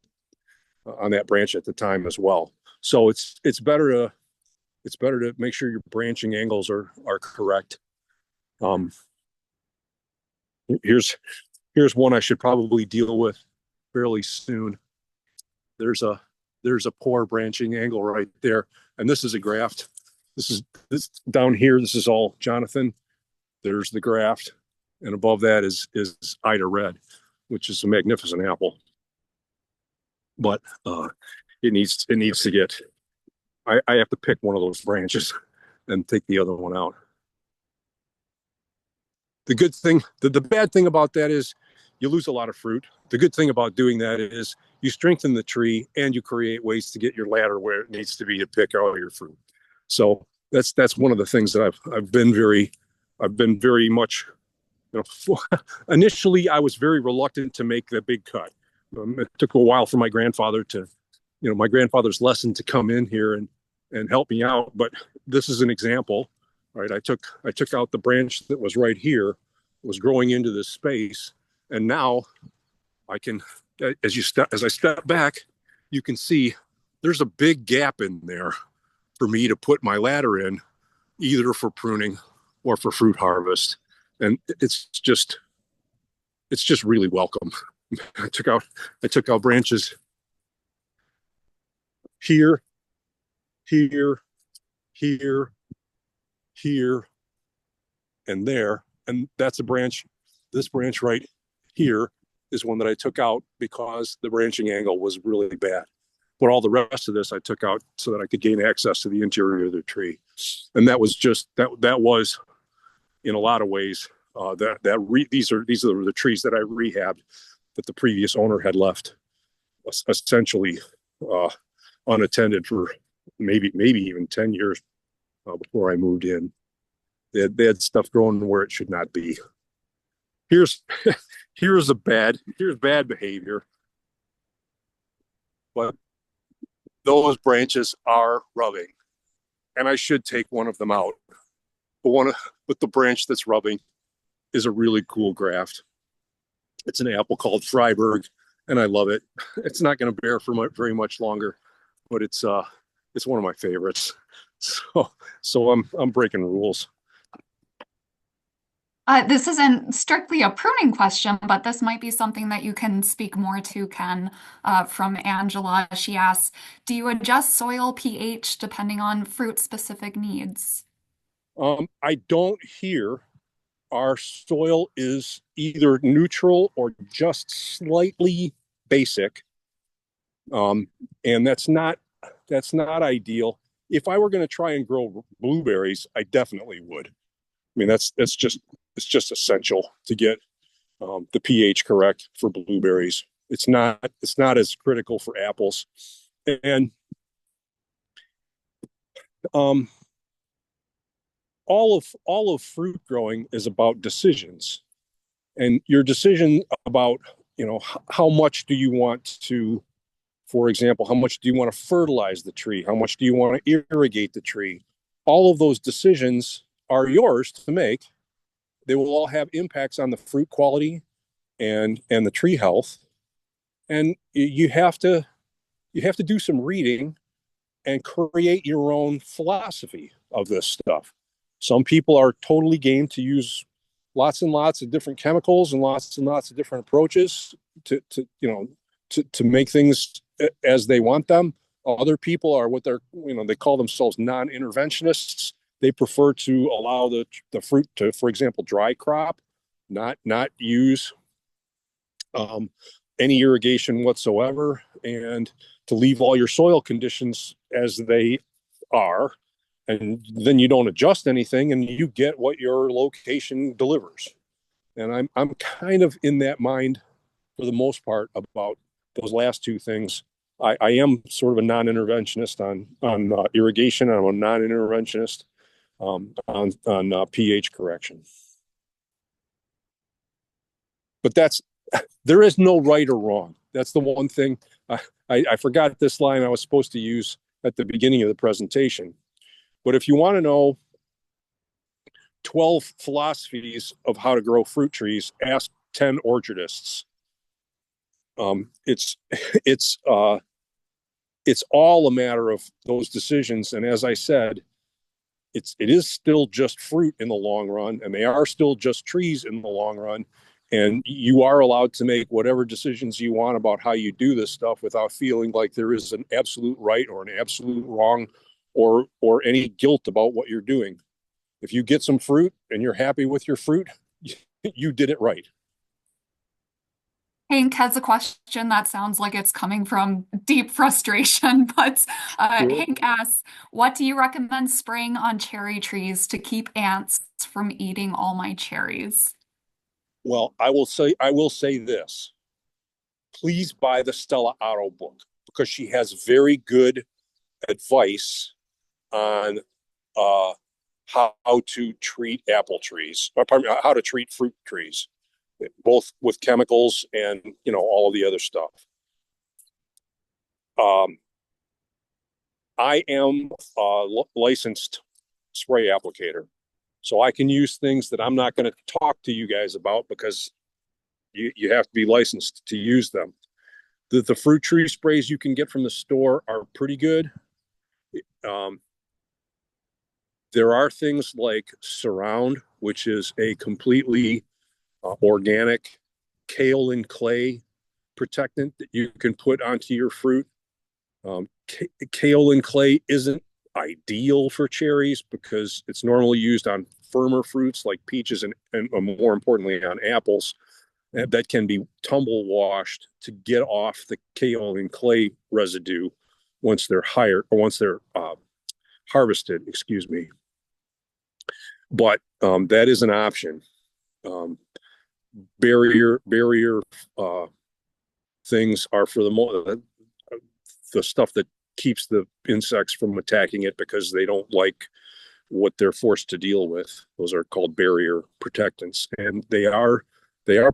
on that branch at the time as well. So it's better to make sure your branching angles are correct. Um, here's here's one I should probably deal with fairly soon. There's a there's a poor branching angle right there, and this is a graft. This down here. This is all Jonathan. There's the graft, and above that is Ida Red, which is a magnificent apple. But it needs to get. I have to pick one of those branches and take the other one out. The bad thing about that is you lose a lot of fruit. The good thing about doing that is you strengthen the tree and you create ways to get your ladder where it needs to be to pick out your fruit. So that's one of the things that I've been very much, initially I was very reluctant to make the big cut. It took a while for my grandfather's lesson to come in here and help me out. But this is an example, right? I took out the branch that was right here, was growing into this space, and now I can, as I step back, you can see there's a big gap in there for me to put my ladder in, either for pruning or for fruit harvest, and it's just really welcome. I took out branches here, here, here, here, and there. And that's a branch. This branch right here is one that I took out because the branching angle was really bad. But all the rest of this I took out so that I could gain access to the interior of the tree. And that was just that was in a lot of ways these are the trees that I rehabbed that the previous owner had left essentially uh, unattended for maybe even 10 years before I moved in. They had stuff growing where it should not be. Here's here's bad behavior, but those branches are rubbing, and I should take one of them out. But the branch that's rubbing is a really cool graft. It's an apple called Freiberg, and I love it. It's not going to bear for very much longer, but it's one of my favorites. So I'm breaking rules. This isn't strictly a pruning question, but this might be something that you can speak more to, Ken, from Angela. She asks, do you adjust soil pH depending on fruit-specific needs? I don't hear our soil is either neutral or just slightly basic, and that's not ideal. If I were going to try and grow blueberries, I definitely would. I mean, it's just essential to get the pH correct for blueberries. It's not as critical for apples, and um, all of fruit growing is about decisions, and your decision about how much do you want to, for example, how much do you want to fertilize the tree, how much do you want to irrigate the tree. All of those decisions are yours to make. they will all have impacts on the fruit quality and the tree health. And you have to do some reading and create your own philosophy of this stuff. Some people are totally game to use lots and lots of different chemicals and lots of different approaches to make things as they want them. Other people are what they call themselves non-interventionists. They prefer to allow the fruit to, for example, dry crop, not use um, any irrigation whatsoever, and to leave all your soil conditions as they are, and then you don't adjust anything, and you get what your location delivers. And I'm kind of in that mind for the most part about those last two things. I am sort of a non-interventionist on irrigation. I'm a non-interventionist on pH correction. But there is no right or wrong. That's the one thing. I forgot this line I was supposed to use at the beginning of the presentation. But if you want to know 12 philosophies of how to grow fruit trees, ask 10 orchardists. It's it's uh, it's all a matter of those decisions. And as I said, it is still just fruit in the long run, and they are still just trees in the long run. And you are allowed to make whatever decisions you want about how you do this stuff without feeling like there is an absolute right or an absolute wrong or any guilt about what you're doing. If you get some fruit and you're happy with your fruit, you did it right. Hank has a question that sounds like it's coming from deep frustration, but Sure. Hank asks, what do you recommend spraying on cherry trees to keep ants from eating all my cherries? Well, I will say this. Please buy the Stella Otto book because she has very good advice on uh, how to treat apple trees, or pardon me, how to treat fruit trees, both with chemicals and all of the other stuff. Um, I am a licensed spray applicator, so I can use things that I'm not going to talk to you guys about because you have to be licensed to use them. The fruit tree sprays you can get from the store are pretty good. Um, there are things like Surround, which is a completely organic kale and clay protectant that you can put onto your fruit. Kale and clay isn't ideal for cherries because it's normally used on firmer fruits like peaches and more importantly on apples that can be tumble washed to get off the kale and clay residue once they're hired or once they're harvested. Excuse me, but that is an option. Um, barrier uh, things are for the stuff that keeps the insects from attacking it because they don't like what they're forced to deal with. Those are called barrier protectants, and they are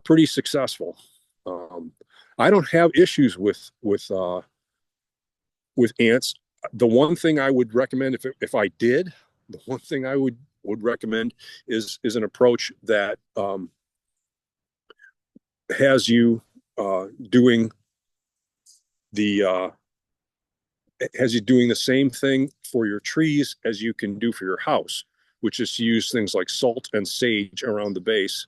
pretty successful. Um, I don't have issues with ants. The one thing I would recommend if I did, the one thing I would recommend is an approach that has you doing the has you doing the same thing for your trees as you can do for your house, which is to use things like salt and sage around the base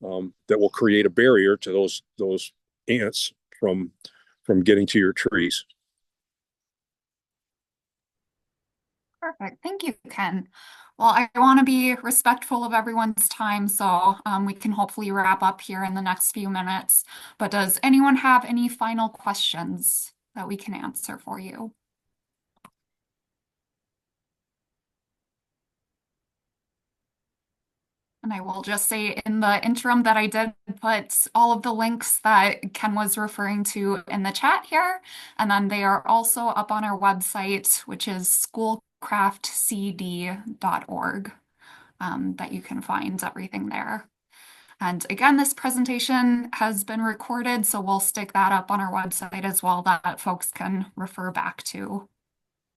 that will create a barrier to those ants from getting to your trees. Perfect. Thank you, Ken. Well, I want to be respectful of everyone's time, so we can hopefully wrap up here in the next few minutes. But does anyone have any final questions that we can answer for you? And I will just say in the interim that I did put all of the links that Ken was referring to in the chat here. And then they are also up on our website, which is schoolcraftcd.org, that you can find everything there. And again, this presentation has been recorded, so we'll stick that up on our website as well that folks can refer back to.